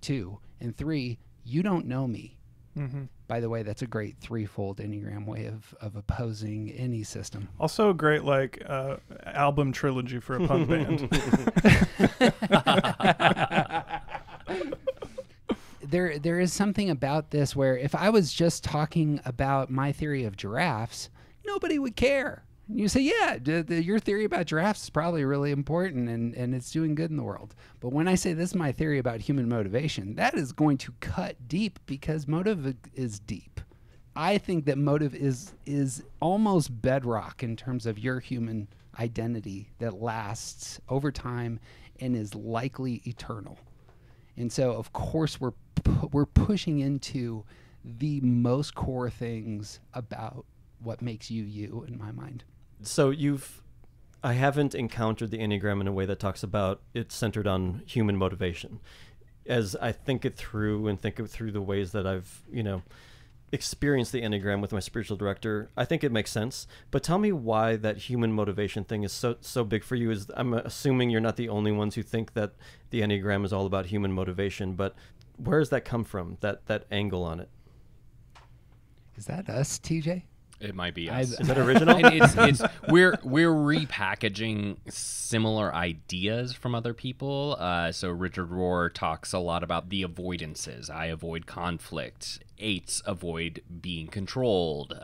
2, and 3, you don't know me. By the way, that's a great threefold Enneagram way of opposing any system. Also a great album trilogy for a punk band. There is something about this where if I was just talking about my theory of giraffes, nobody would care. You say, yeah, your theory about giraffes is probably really important and it's doing good in the world. But when I say this is my theory about human motivation, that is going to cut deep because motive is deep. I think that motive is almost bedrock in terms of your human identity that lasts over time and is likely eternal. And so, of course, we're pushing into the most core things about what makes you in my mind. So I haven't encountered the Enneagram in a way that talks about it's centered on human motivation. As I think it through the ways that I've, experienced the Enneagram with my spiritual director, I think it makes sense. But tell me why that human motivation thing is so big for you. I'm assuming you're not the only ones who think that the Enneagram is all about human motivation, but where does that come from, that angle on it? Is that us, TJ? It might be us. Is that original? We're repackaging similar ideas from other people. So Richard Rohr talks a lot about the avoidances. I avoid conflict. 8s avoid being controlled.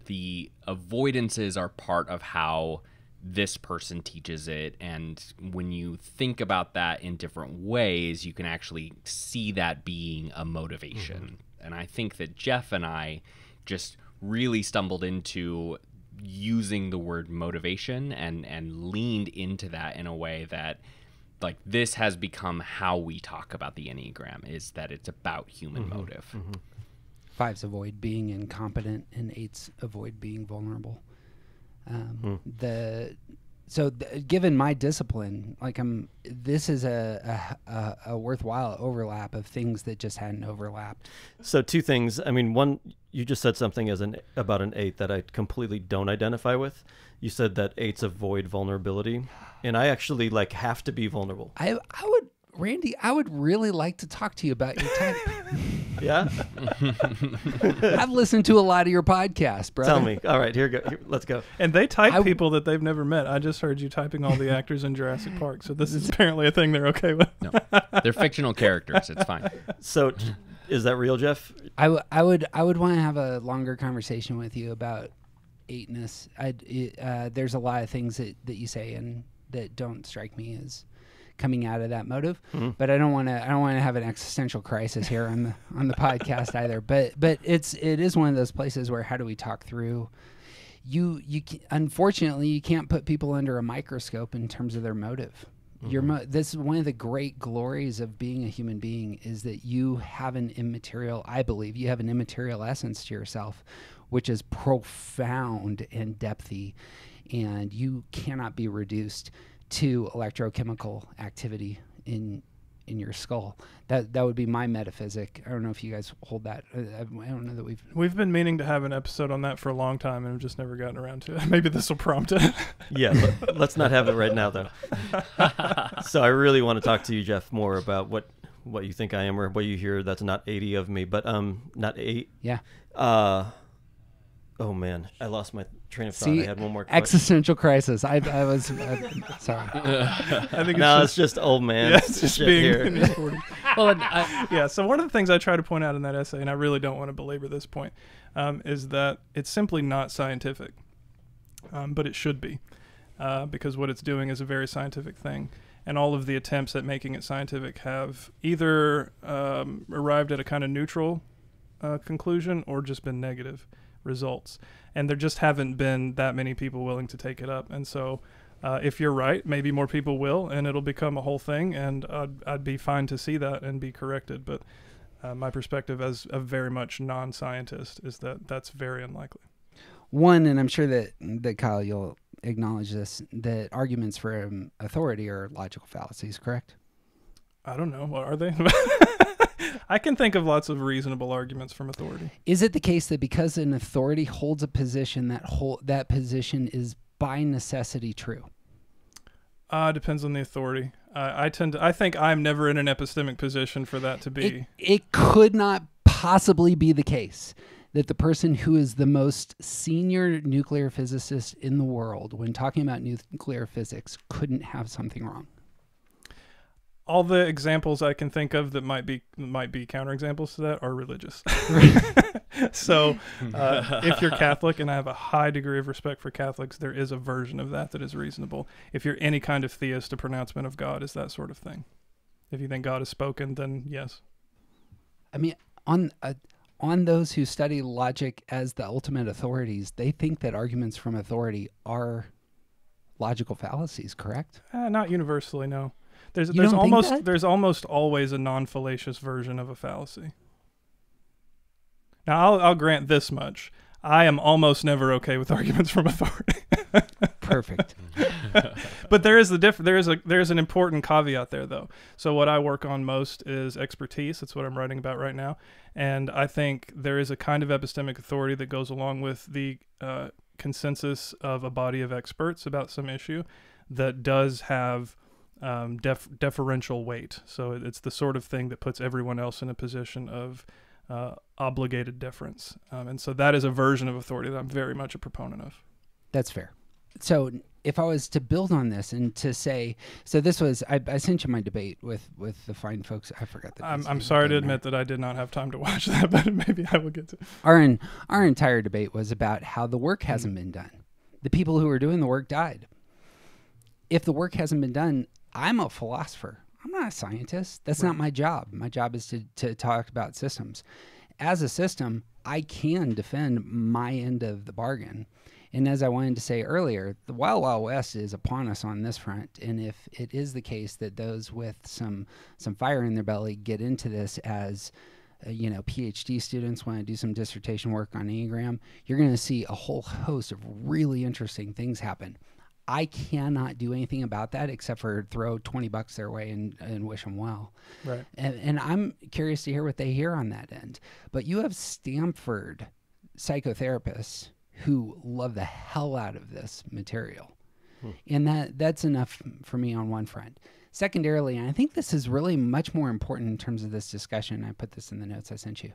The avoidances are part of how this person teaches it, and when you think about that in different ways, you can actually see that being a motivation. And I think that Jeff and I just really stumbled into using the word motivation and leaned into that in a way that, this has become how we talk about the Enneagram, is that it's about human motive. 5s avoid being incompetent, and 8s avoid being vulnerable. Given my discipline, this is a worthwhile overlap of things that just hadn't overlapped. So 2 things. I mean, one, you just said something about an 8 that I completely don't identify with. You said that 8s avoid vulnerability, and I actually have to be vulnerable. Randy, I would really like to talk to you about your type. Yeah? I've listened to a lot of your podcasts, brother. Tell me. All right, here, let's go. And they type people that they've never met. I just heard you typing all the actors in Jurassic Park, so this is apparently a thing they're okay with. No, they're fictional characters. It's fine. So, is that real, Jeff? I would want to have a longer conversation with you about 8ness. There's a lot of things that you say and that don't strike me as coming out of that motive, but I don't want to have an existential crisis here on the podcast either. But it is one of those places where how do we talk through? Unfortunately, you can't put people under a microscope in terms of their motive. This is one of the great glories of being a human being, is that you have I believe you have an immaterial essence to yourself, which is profound and depthy, and you cannot be reduced to electrochemical activity in in your skull. That would be my metaphysic. I don't know if you guys hold that. I don't know that We've been meaning to have an episode on that for a long time, and we've just never gotten around to it. Maybe this will prompt it. Yeah, let's not have it right now, though. So I really want to talk to you, Jeff, more about what you think I am or what you hear that's not 80 of me, but not 8. Yeah. Oh man, I lost my train of thought. I had one more question. Existential crisis. I was sorry. I think It's just old man. Yeah, it's just shit being here. in his 40s. Well, Yeah, so one of the things I try to point out in that essay, and I really don't want to belabor this point, is that it's simply not scientific, but it should be, because what it's doing is a very scientific thing. And all of the attempts at making it scientific have either arrived at a kind of neutral conclusion or just been negative results. And there just haven't been that many people willing to take it up. And so if you're right, maybe more people will, and it'll become a whole thing. And I'd be fine to see that and be corrected. But my perspective as a very much non-scientist is that that's very unlikely. One, and I'm sure that Kyle, you'll acknowledge this, that arguments for authority are logical fallacies, correct? I don't know. What are they? I can think of lots of reasonable arguments from authority. Is it the case that because an authority holds a position, that position is by necessity true? Depends on the authority. I think I'm never in an epistemic position for that to be. It could not possibly be the case that the person who is the most senior nuclear physicist in the world, when talking about nuclear physics, couldn't have something wrong. All the examples I can think of that might be counterexamples to that are religious. So if you're Catholic, and I have a high degree of respect for Catholics, there is a version of that is reasonable. If you're any kind of theist, a pronouncement of God is that sort of thing. If you think God has spoken, then yes. I mean, on those who study logic as the ultimate authorities, they think that arguments from authority are logical fallacies, correct? Not universally, no. There's almost always a non-fallacious version of a fallacy. Now, I'll grant this much. I am almost never okay with arguments from authority. Perfect. But there's an important caveat there, though. So what I work on most is expertise. That's what I'm writing about right now. And I think there is a kind of epistemic authority that goes along with the consensus of a body of experts about some issue that does have deferential weight. So it's the sort of thing that puts everyone else in a position of obligated deference. And so that is a version of authority that I'm very much a proponent of. That's fair. So if I was to build on this and to say, so this was, I sent you my debate with the fine folks. I forgot that. I'm sorry to admit that I did not have time to watch that, but maybe I will get to. Our entire debate was about how the work hasn't been done. The people who were doing the work died. If the work hasn't been done, I'm a philosopher. I'm not a scientist. That's not my job. My job is to talk about systems. As a system, I can defend my end of the bargain. And as I wanted to say earlier, the Wild Wild West is upon us on this front. And if it is the case that those with some fire in their belly get into this as, PhD students want to do some dissertation work on Enneagram, you're going to see a whole host of really interesting things happen. I cannot do anything about that except for throw $20 their way and wish them well. Right. And I'm curious to hear what they hear on that end. But you have Stanford psychotherapists who love the hell out of this material. And that's enough for me on one front. Secondarily, and I think this is really much more important in terms of this discussion, I put this in the notes I sent you,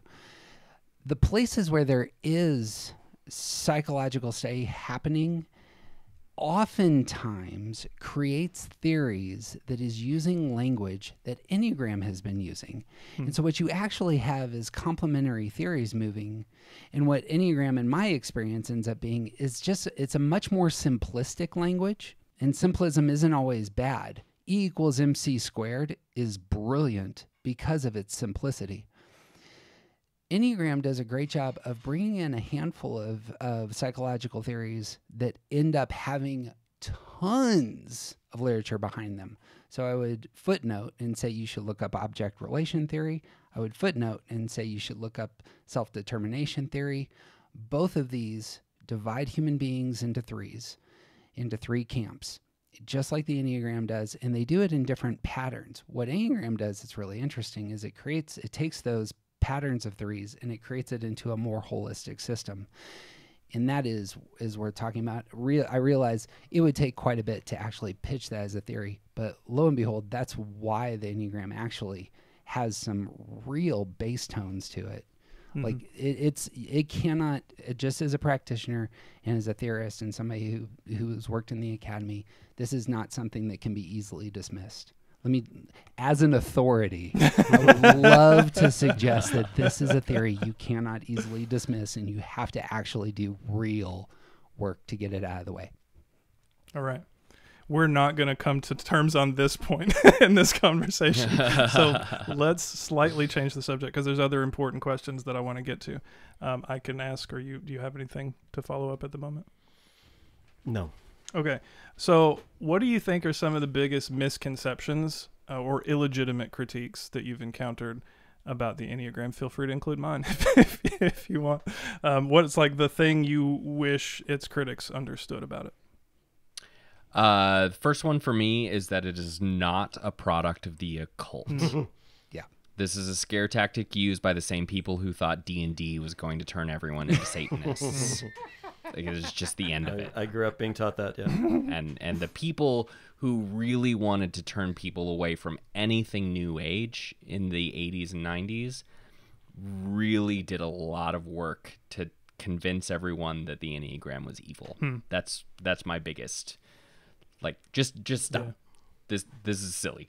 the places where there is psychological study happening oftentimes creates theories that is using language that Enneagram has been using. And so what you actually have is complementary theories moving. And what Enneagram, in my experience, ends up being is it's a much more simplistic language. And simplism isn't always bad. E equals MC squared is brilliant because of its simplicity. Enneagram does a great job of bringing in a handful of psychological theories that end up having tons of literature behind them. So I would footnote and say you should look up object relation theory. I would footnote and say you should look up self-determination theory. Both of these divide human beings into three camps. just like the Enneagram does, and they do it in different patterns. What Enneagram does, it's really interesting, is it takes those patterns of threes and it creates it into a more holistic system. And that is we're talking about. I realize it would take quite a bit to actually pitch that as a theory, but lo and behold, that's why the Enneagram actually has some real bass tones to it. Like it cannot, just as a practitioner and as a theorist and somebody who's worked in the academy, this is not something that can be easily dismissed. As an authority, I would love to suggest that this is a theory you cannot easily dismiss, and you have to actually do real work to get it out of the way. All right. We're not going to come to terms on this point in this conversation. So let's slightly change the subject because there's other important questions that I want to get to. I can ask, do you have anything to follow up at the moment? No. Okay. So what do you think are some of the biggest misconceptions or illegitimate critiques that you've encountered about the Enneagram? Feel free to include mine if you want. What's like the thing you wish its critics understood about it? The first one for me is that it is not a product of the occult. Yeah. This is a scare tactic used by the same people who thought D&D was going to turn everyone into Satanists. Like, it is just the end of it. I grew up being taught that, yeah. And the people who really wanted to turn people away from anything New Age in the 80s and 90s really did a lot of work to convince everyone that the Enneagram was evil. That's my biggest... Like, just stop. Yeah. This is silly.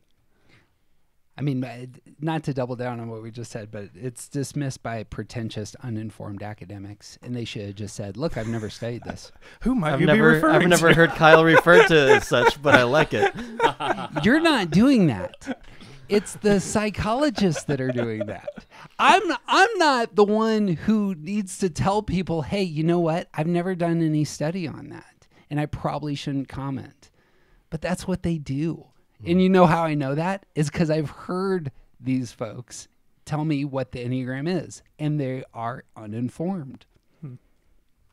I mean, not to double down on what we just said, but it's dismissed by pretentious, uninformed academics, and they should have just said, "Look, I've never studied this." Who might you be referring to? I've never heard Kyle referred to as such, but I like it. You're not doing that. It's the psychologists that are doing that. I'm not the one who needs to tell people, "Hey, you know what? I've never done any study on that, and I probably shouldn't comment." But that's what they do. And you know how I know that? Is because I've heard these folks tell me what the Enneagram is, and they are uninformed.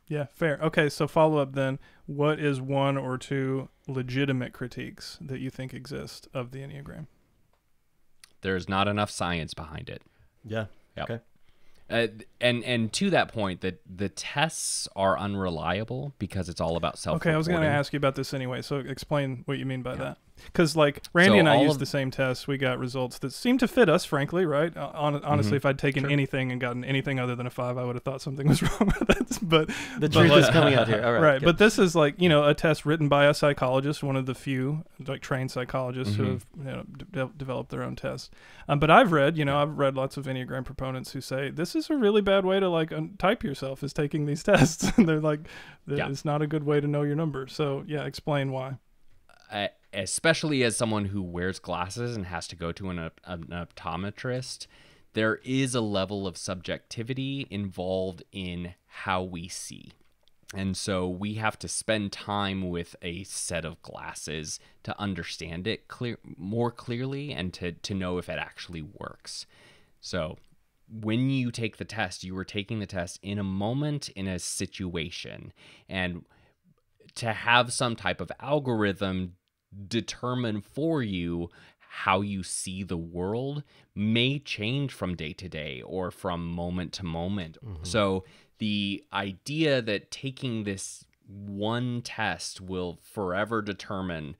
Yeah, fair. Okay, so follow up then. What is one or two legitimate critiques that you think exist of the Enneagram? There's not enough science behind it. Yeah. Yep. Okay. And to that point, that the tests are unreliable because it's all about self-reporting. Okay, I was going to ask you about this anyway, so explain what you mean by that. Because, like, Randy and I used the same tests. We got results that seemed to fit us, frankly, right? Honestly, if I'd taken anything and gotten anything other than a 5, I would have thought something was wrong with it. But the truth is coming out here. All right. Right, but this is, like, a test written by a psychologist, one of the few, like, trained psychologists who have developed their own test. But I've read lots of Enneagram proponents who say this is a really bad way to, like, type yourself is taking these tests. They're like, it's not a good way to know your number. So, yeah, explain why. Especially as someone who wears glasses and has to go to an optometrist, there is a level of subjectivity involved in how we see. And so we have to spend time with a set of glasses to understand it more clearly and to know if it actually works. So when you take the test, you are taking the test in a moment, in a situation. And to have some type of algorithm determine for you how you see the world may change from day to day or from moment to moment. So the idea that taking this one test will forever determine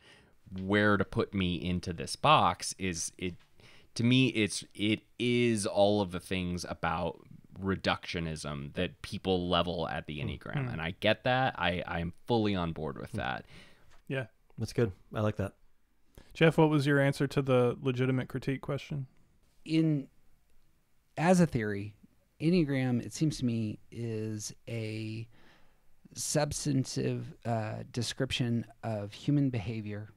where to put me into this box to me it is all of the things about reductionism that people level at the Enneagram. And I get that. I am fully on board with that. Yeah. That's good. I like that. Jeff, what was your answer to the legitimate critique question? As a theory, Enneagram, it seems to me, is a substantive description of human behavior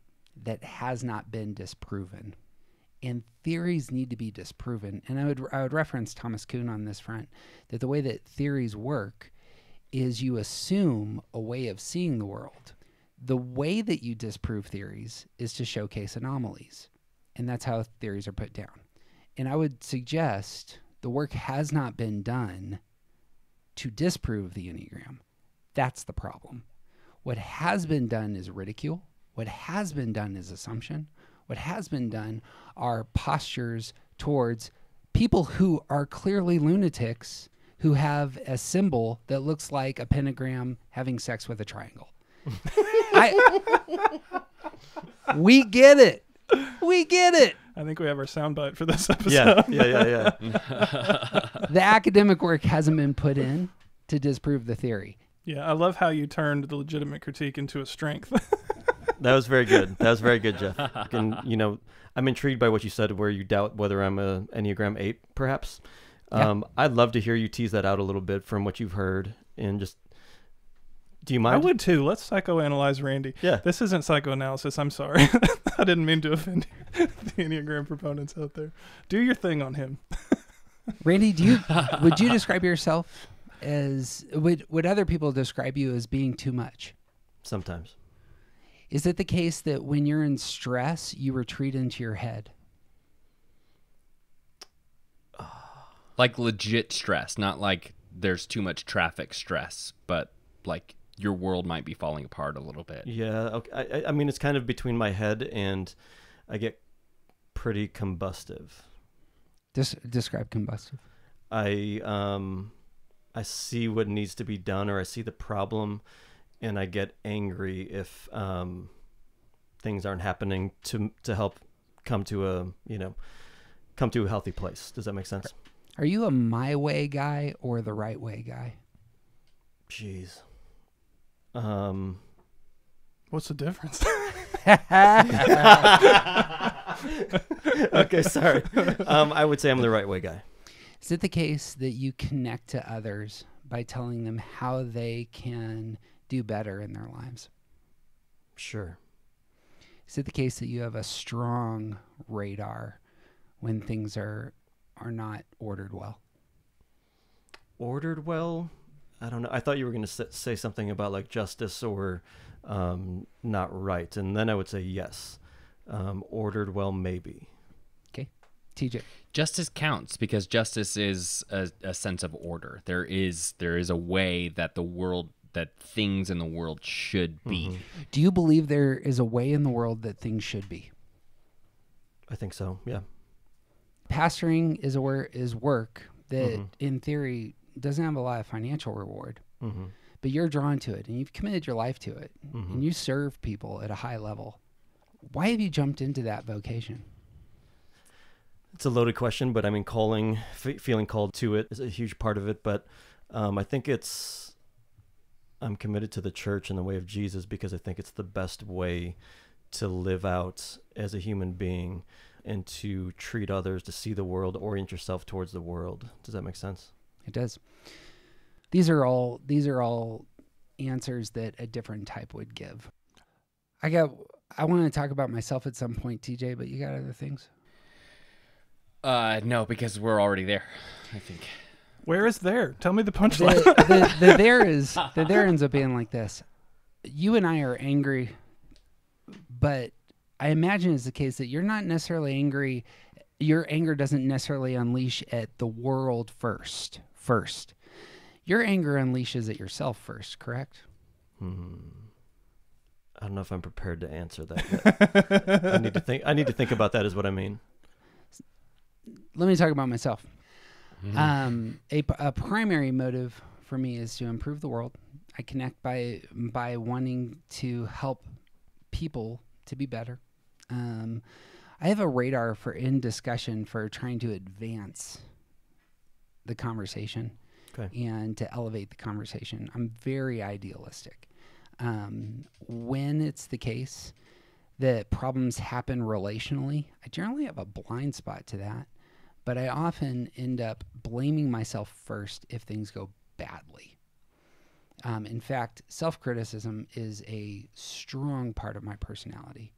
that has not been disproven. And theories need to be disproven. And I would reference Thomas Kuhn on this front, that the way that theories work is you assume a way of seeing the world. The way that you disprove theories is to showcase anomalies. And that's how theories are put down. And I would suggest the work has not been done to disprove the Enneagram. That's the problem. What has been done is ridicule. What has been done is assumption. What has been done are postures towards people who are clearly lunatics who have a symbol that looks like a pentagram having sex with a triangle. We get it. We get it. I think we have our soundbite for this episode. Yeah. The academic work hasn't been put in to disprove the theory. Yeah, I love how you turned the legitimate critique into a strength. That was very good. That was very good, Jeff. And, I'm intrigued by what you said where you doubt whether I'm a Enneagram 8, perhaps. Yeah. I'd love to hear you tease that out a little bit from what you've heard. And just, do you mind? I would too. Let's psychoanalyze Randy. Yeah. This isn't psychoanalysis. I'm sorry. I didn't mean to offend the Enneagram proponents out there. Do your thing on him. Randy, would you describe yourself as, would other people describe you as being too much? Sometimes. Is it the case that when you're in stress, you retreat into your head? Like legit stress, not like there's too much traffic stress, but like your world might be falling apart a little bit. Yeah. Okay. I mean, it's kind of between my head and I get pretty combustive. Describe combustive. I see what needs to be done, or I see the problem, and I get angry if things aren't happening to help come to a healthy place. Does that make sense? Are you a my way guy or the right way guy? Jeez. What's the difference? Okay, sorry. I would say I'm the right way guy. Is it the case that you connect to others by telling them how they can do better in their lives? Sure. Is it the case that you have a strong radar when things are not ordered well? Ordered well? I don't know. I thought you were going to say something about like justice or not right, and then I would say yes. Ordered well, maybe. Okay. TJ. Justice counts because justice is a sense of order. There is a way that things in the world should be. Mm-hmm. Do you believe there is a way in the world that things should be? I think so. Yeah. Pastoring is work that, Mm-hmm. in theory, doesn't have a lot of financial reward, Mm-hmm. but you're drawn to it and you've committed your life to it, Mm-hmm. and you serve people at a high level. Why have you jumped into that vocation? It's a loaded question, but I mean, feeling called to it is a huge part of it. But I think I'm committed to the church and the way of Jesus because I think it's the best way to live out as a human being and to treat others, to see the world, orient yourself towards the world. Does that make sense? It does. These are all answers that a different type would give. I want to talk about myself at some point, TJ, but you got other things? No, because we're already there, I think. Where is there? Tell me the punchline. The there ends up being like this. You and I are angry, but I imagine it's the case that you're not necessarily angry. Your anger doesn't necessarily unleash at the world first. Your anger unleashes at yourself first, correct? I don't know if I'm prepared to answer that yet. I need to think about that is what I mean. Let me talk about myself. A primary motive for me is to improve the world. I connect by wanting to help people to be better. I have a radar in discussion for trying to advance the conversation and to elevate the conversation. I'm very idealistic. When it's the case that problems happen relationally, I generally have a blind spot to that, but I often end up blaming myself first if things go badly. In fact, self-criticism is a strong part of my personality.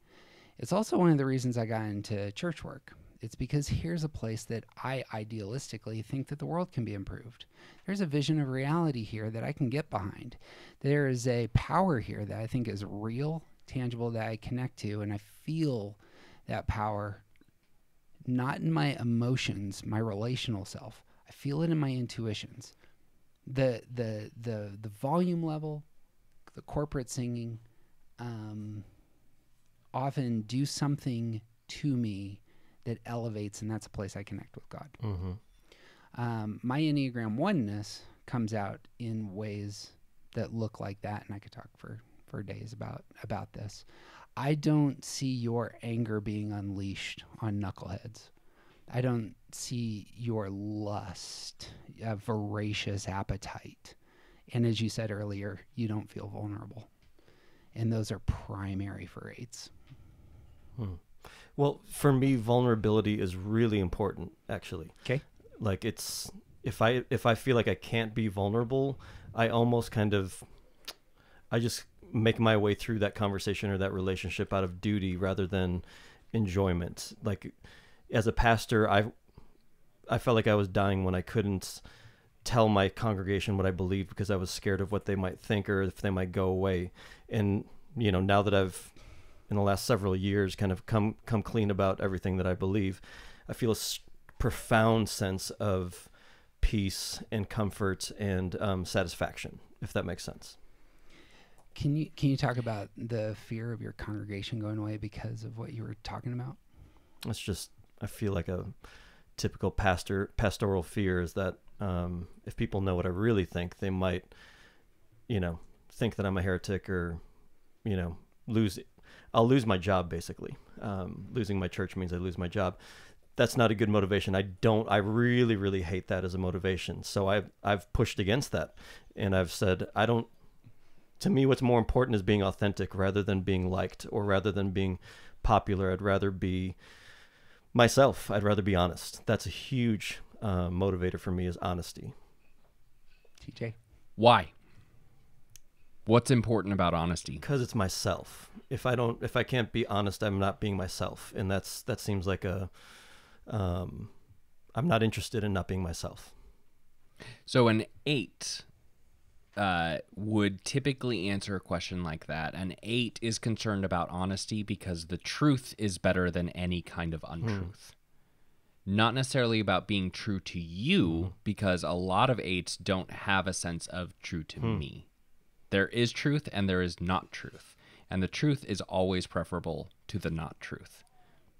It's also one of the reasons I got into church work. It's because here's a place that I idealistically think that the world can be improved. There's a vision of reality here that I can get behind. There is a power here that I think is real, tangible, that I connect to, and I feel that power not in my emotions, my relational self. I feel it in my intuitions. The volume level, the corporate singing, often do something to me that elevates, and that's a place I connect with God. My Enneagram oneness comes out in ways that look like that, and I could talk for days about this. I don't see your anger being unleashed on knuckleheads. I don't see your lust, a voracious appetite. And as you said earlier, you don't feel vulnerable. And those are primary for 8s. Well, for me, vulnerability is really important, actually. Okay. Like, it's if I feel like I can't be vulnerable, I almost I just make my way through that conversation or that relationship out of duty rather than enjoyment. Like, as a pastor, I felt like I was dying when I couldn't tell my congregation what I believed because I was scared of what they might think or if they might go away. And, now that I've, in the last several years, kind of come clean about everything that I believe, I feel a profound sense of peace and comfort and satisfaction, if that makes sense. Can you talk about the fear of your congregation going away because of what you were talking about? It's just, I feel like a typical pastoral fear is that if people know what I really think, they might, think that I'm a heretic or, I'll lose my job, basically. Losing my church means I lose my job. That's not a good motivation. I really, really hate that as a motivation. So I've pushed against that. And I've said, to me, what's more important is being authentic rather than being liked or rather than being popular. I'd rather be myself. I'd rather be honest. That's a huge motivator for me, is honesty. TJ? Why? What's important about honesty? Because it's myself. If I can't be honest, I'm not being myself. And that seems like I'm not interested in not being myself. So an 8 would typically answer a question like that. An 8 is concerned about honesty because the truth is better than any kind of untruth. Not necessarily about being true to you, because a lot of 8s don't have a sense of true to me. There is truth and there is not truth. And the truth is always preferable to the not truth,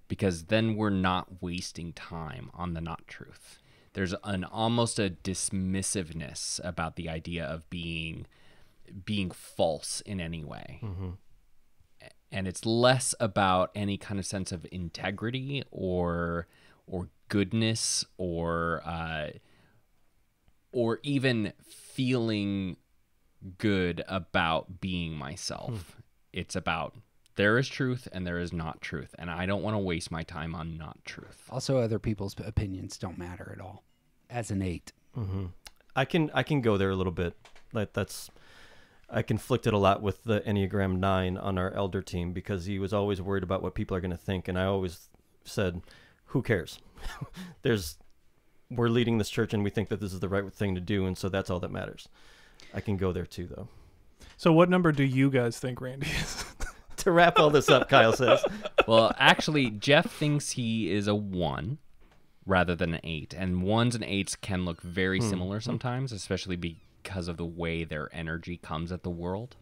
because then we're not wasting time on the not truth. There's almost a dismissiveness about the idea of being false in any way. And it's less about any kind of sense of integrity or goodness or even feeling good about being myself. It's about there is truth and there is not truth, and I don't want to waste my time on not truth. Also, other people's opinions don't matter at all. As an 8, I can go there a little bit. Like, I conflicted a lot with the Enneagram 9 on our elder team because he was always worried about what people are going to think, and I always said, "Who cares? We're leading this church, and we think that this is the right thing to do, and so that's all that matters." I can go there too, though. So, what number do you guys think Randy is? To wrap all this up, Kyle says. Well, actually, Jeff thinks he is a 1 rather than an 8. And 1s and 8s can look very similar sometimes, especially because of the way their energy comes at the world.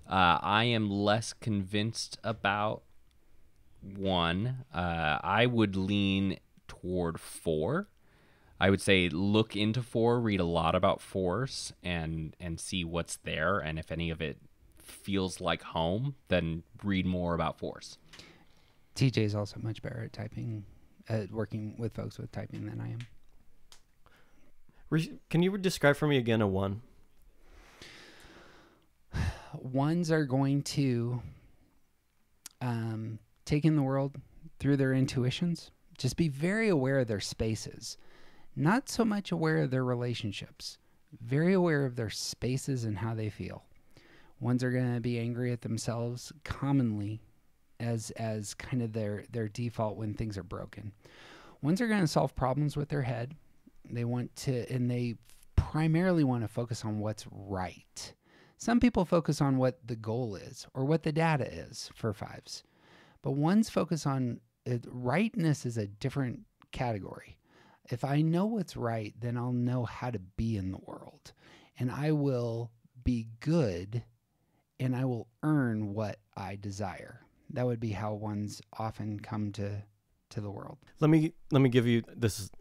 I am less convinced about 1. I would lean toward 4. I would say look into 4, read a lot about 4s, and see what's there. And if any of it feels like home, then read more about 4s. TJ is also much better at typing, working with folks with typing than I am. Can you describe for me again a 1? 1s are going to take in the world through their intuitions. Just be very aware of their spaces. Not so much aware of their relationships. Very aware of their spaces and how they feel. 1s are going to be angry at themselves commonly as kind of their default when things are broken. 1s are going to solve problems with their head. They primarily want to focus on what's right. Some people focus on what the goal is or what the data is for 5s. But 1s focus on rightness is a different category. If I know what's right, then I'll know how to be in the world. And I will be good and I will earn what I desire. That would be how ones often come to the world. Let me give you this.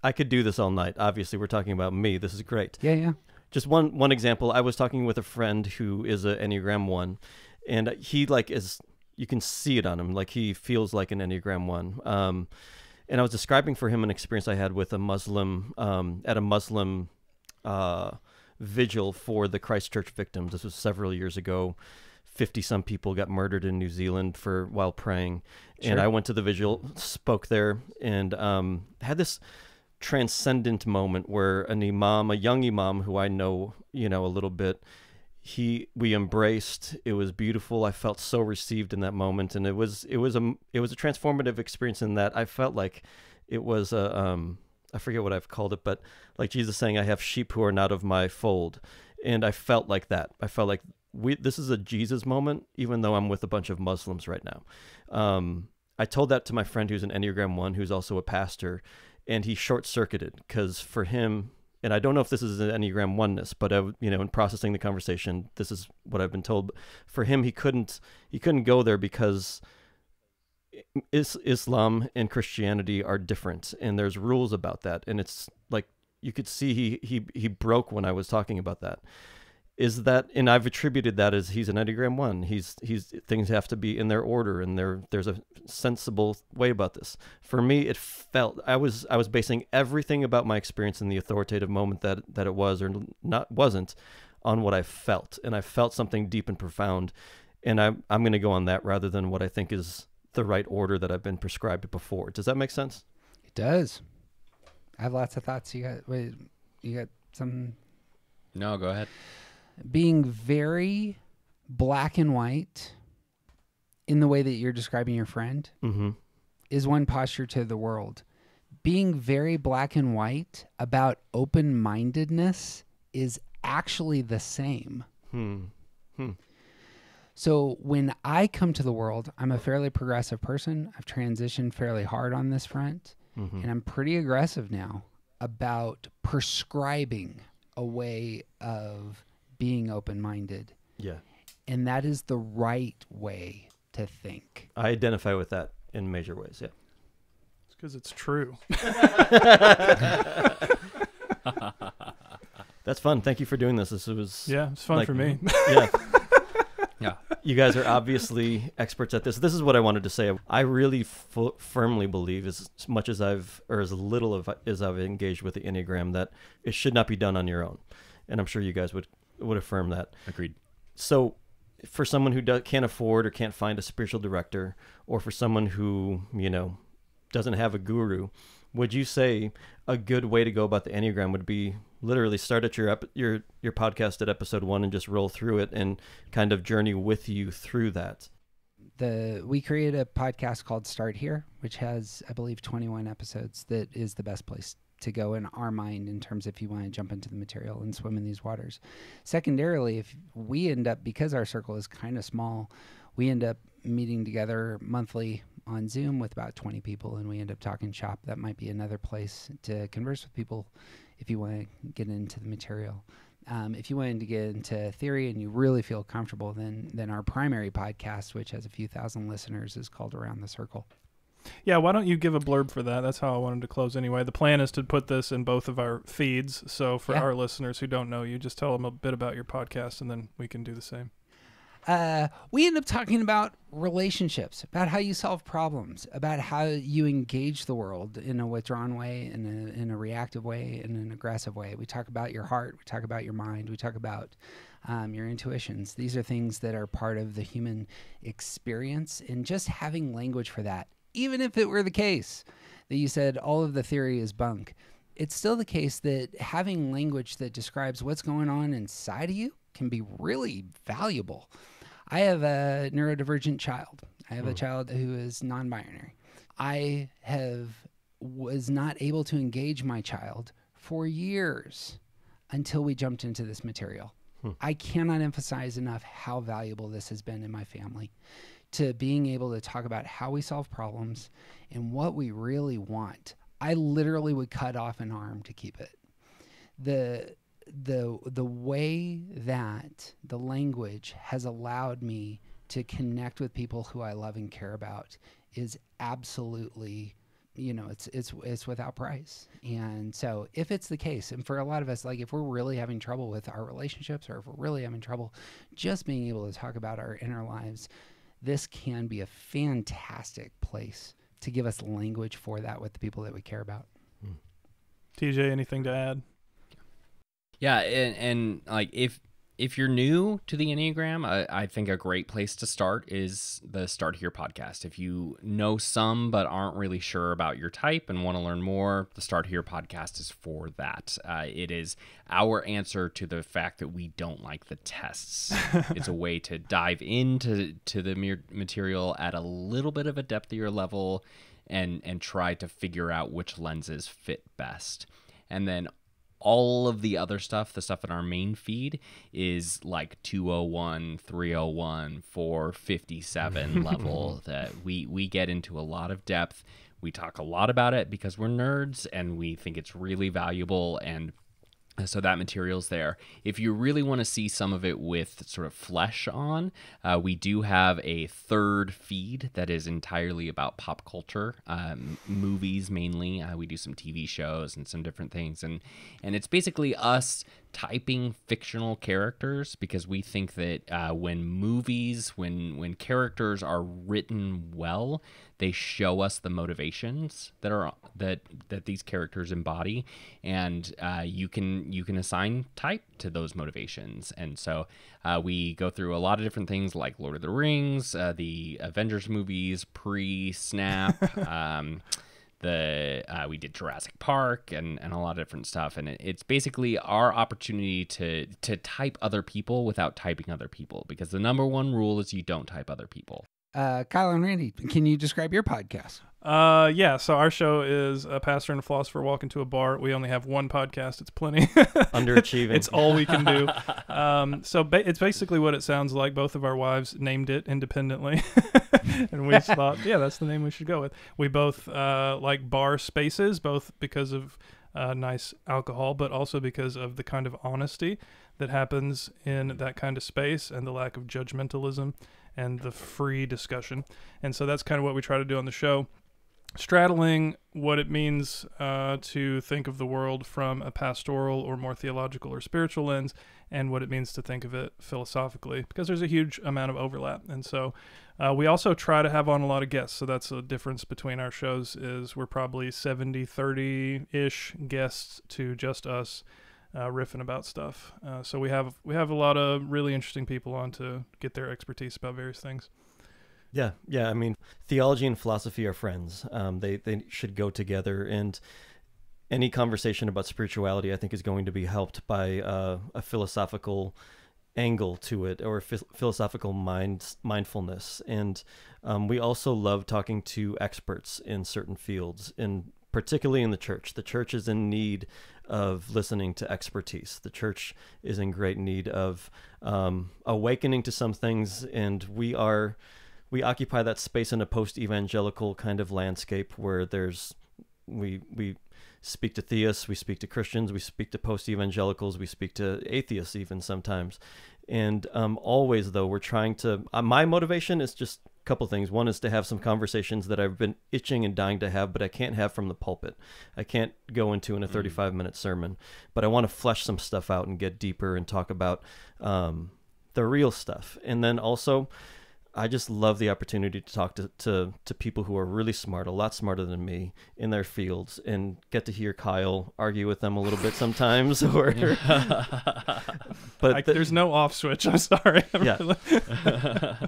I could do this all night. Obviously, we're talking about me. This is great. Yeah. Just one example. I was talking with a friend who is an Enneagram 1, and he you can see it on him. Like, he feels like an Enneagram 1. And I was describing for him an experience I had with a Muslim, at a Muslim vigil for the Christchurch victims. This was several years ago. 50-some people got murdered in New Zealand while praying. Sure. And I went to the vigil, spoke there, and had this transcendent moment where a young imam who I know, a little bit, we embraced. It was beautiful. I felt so received in that moment, and it was a transformative experience in that I felt like it was I forget what I've called it, but like Jesus saying, "I have sheep who are not of my fold," and I felt like that. I felt like this is a Jesus moment, even though I'm with a bunch of Muslims right now. I told that to my friend who's an Enneagram 1, who's also a pastor, and he short-circuited, because for him, and I don't know if this is an Enneagram 1-ness, but in processing the conversation, this is what I've been told. For him, he couldn't go there because Islam and Christianity are different, and there's rules about that. And it's like, you could see he broke when I was talking about that. Is that, and I've attributed that as he's an Enneagram 1. He's things have to be in their order, and there's a sensible way about this. For me, it felt I was basing everything about my experience in the authoritative moment that it was or wasn't on what I felt, and I felt something deep and profound, and I'm going to go on that rather than what I think is the right order that I've been prescribed before. Does that make sense? It does. I have lots of thoughts. You got some? No, go ahead. Being very black and white in the way that you're describing your friend is one posture to the world. Being very black and white about open-mindedness is actually the same. So when I come to the world, I'm a fairly progressive person. I've transitioned fairly hard on this front, and I'm pretty aggressive now about prescribing a way of being open-minded. Yeah. And that is the right way to think. I identify with that in major ways, yeah. It's because it's true. That's fun. Thank you for doing this. It's fun for me. Yeah. Yeah. You guys are obviously experts at this. This is what I wanted to say. I really firmly believe, as much as as little as I've engaged with the Enneagram, that it should not be done on your own. And I'm sure you guys would affirm that. Agreed. So for someone who can't afford or can't find a spiritual director, or for someone who, doesn't have a guru, would you say a good way to go about the Enneagram would be literally start at your podcast at episode 1 and just roll through it and kind of journey with you through that? We created a podcast called Start Here, which has, I believe, 21 episodes. That is the best place to go in our mind in terms if you want to jump into the material and swim in these waters. Secondarily, if we end up, because our circle is kind of small, we end up meeting together monthly on Zoom with about 20 people, and we end up talking shop. That might be another place to converse with people if you want to get into the material. If you wanted to get into theory and you really feel comfortable, then our primary podcast, which has a few thousand listeners, is called Around the Circle. Yeah, why don't you give a blurb for that? That's how I wanted to close anyway. The plan is to put this in both of our feeds. So for our listeners who don't know you, just tell them a bit about your podcast, and then we can do the same. We end up talking about relationships, about how you solve problems, about how you engage the world in a withdrawn way, in a reactive way, in an aggressive way. We talk about your heart. We talk about your mind. We talk about your intuitions. These are things that are part of the human experience, and just having language for that, even if it were the case that you said all of the theory is bunk, it's still the case that having language that describes what's going on inside of you can be really valuable. I have a neurodivergent child. I have a child who is non-binary. I was not able to engage my child for years until we jumped into this material. I cannot emphasize enough how valuable this has been in my family, to being able to talk about how we solve problems and what we really want. I literally would cut off an arm to keep it. The way that the language has allowed me to connect with people who I love and care about is absolutely, it's without price. And so if it's the case, and for a lot of us, like if we're really having trouble with our relationships, or if we're really having trouble just being able to talk about our inner lives, this can be a fantastic place to give us language for that with the people that we care about. TJ, anything to add? Yeah, and like if you're new to the Enneagram, I think a great place to start is the Start Here podcast. If you know some but aren't really sure about your type and want to learn more, the Start Here podcast is for that. It is our answer to the fact that we don't like the tests. It's a way to dive into the material at a little bit of a depthier level and try to figure out which lenses fit best. And then all of the other stuff, the stuff in our main feed, is like 201, 301, 457 level that we get into a lot of depth. We talk a lot about it because we're nerds and we think it's really valuable, and so that material's there. If you really want to see some of it with sort of flesh on, we do have a third feed that is entirely about pop culture, movies mainly. We do some TV shows and some different things. And it's basically us typing fictional characters, because we think that when characters are written well, they show us the motivations that these characters embody, and you can assign type to those motivations. And so we go through a lot of different things like Lord of the Rings, the Avengers movies, pre-Snap. We did Jurassic Park and a lot of different stuff, and it's basically our opportunity to type other people without typing other people, because the number one rule is you don't type other people. Kyle and Randy, can you describe your podcast? Yeah, so our show is a pastor and a philosopher walk into a bar. We only have one podcast. It's plenty. Underachieving. It's all we can do. It's basically what it sounds like. Both of our wives named it independently. And we thought, yeah, that's the name we should go with. We both like bar spaces, both because of nice alcohol, but also because of the kind of honesty that happens in that kind of space and the lack of judgmentalism and the free discussion. And so that's kind of what we try to do on the show, straddling what it means to think of the world from a pastoral or more theological or spiritual lens, and what it means to think of it philosophically, because there's a huge amount of overlap. And so we also try to have on a lot of guests. So that's the difference between our shows, is we're probably 70-30-ish guests to just us riffing about stuff. So we have a lot of really interesting people on to get their expertise about various things. Yeah. I mean, theology and philosophy are friends. They should go together, and any conversation about spirituality, I think, is going to be helped by a philosophical angle to it, or philosophical mindfulness. And we also love talking to experts in certain fields, and particularly in the church. The church is in need of listening to expertise. The church is in great need of awakening to some things, and we occupy that space in a post-evangelical kind of landscape where we speak to theists, we speak to Christians, we speak to post-evangelicals, we speak to atheists even sometimes. And always, though, we're trying to... my motivation is just a couple things. One is to have some conversations that I've been itching and dying to have, but I can't have from the pulpit. I can't go into in a 35-minute sermon. But I want to flesh some stuff out and get deeper and talk about the real stuff. And then also, I just love the opportunity to talk to people who are really smart, a lot smarter than me in their fields, and get to hear Kyle argue with them a little bit sometimes. But there's no off switch. I'm sorry. Yeah.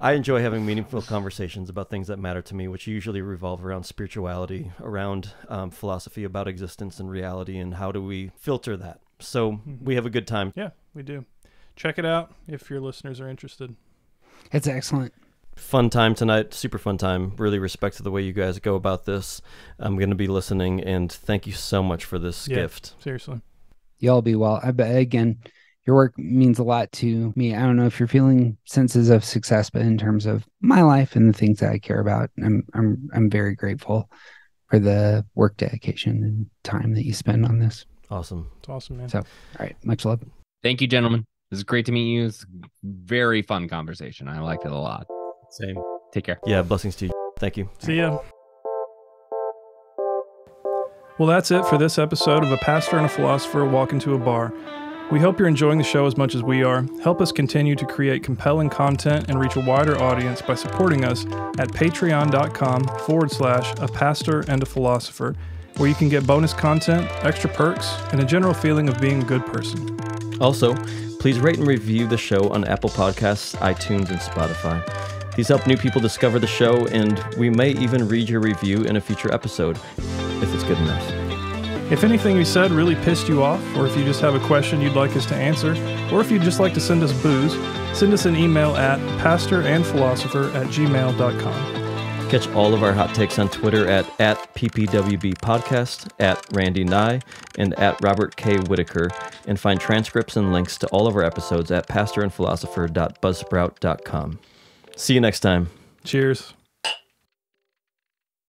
I enjoy having meaningful conversations about things that matter to me, which usually revolve around spirituality, around philosophy, about existence and reality, and how do we filter that. So we have a good time. Yeah, we do. Check it out if your listeners are interested. It's excellent. Fun time tonight, super fun time. Really respect to the way you guys go about this. I'm going to be listening, and thank you so much for this gift. Seriously. Y'all be well. Again, your work means a lot to me. I don't know if you're feeling senses of success, but in terms of my life and the things that I care about, I'm very grateful for the work dedication and time that you spend on this. Awesome. It's awesome, man. So, all right, much love. Thank you, gentlemen. This is great to meet you. It's a very fun conversation. I liked it a lot. Same. Take care. Yeah, blessings to you. Thank you. See ya. Well, that's it for this episode of A Pastor and a Philosopher Walk into a Bar. We hope you're enjoying the show as much as we are. Help us continue to create compelling content and reach a wider audience by supporting us at patreon.com/A Pastor and a Philosopher, where you can get bonus content, extra perks, and a general feeling of being a good person. Also, please rate and review the show on Apple Podcasts, iTunes, and Spotify. These help new people discover the show, and we may even read your review in a future episode, if it's good enough. If anything we said really pissed you off, or if you just have a question you'd like us to answer, or if you'd just like to send us booze, send us an email at pastorandphilosopher@gmail.com. Catch all of our hot takes on Twitter at ppwb podcast, at Randy Nye, and at Robert K. Whitaker, and find transcripts and links to all of our episodes at pastorandphilosopher.buzzsprout.com. See you next time. Cheers.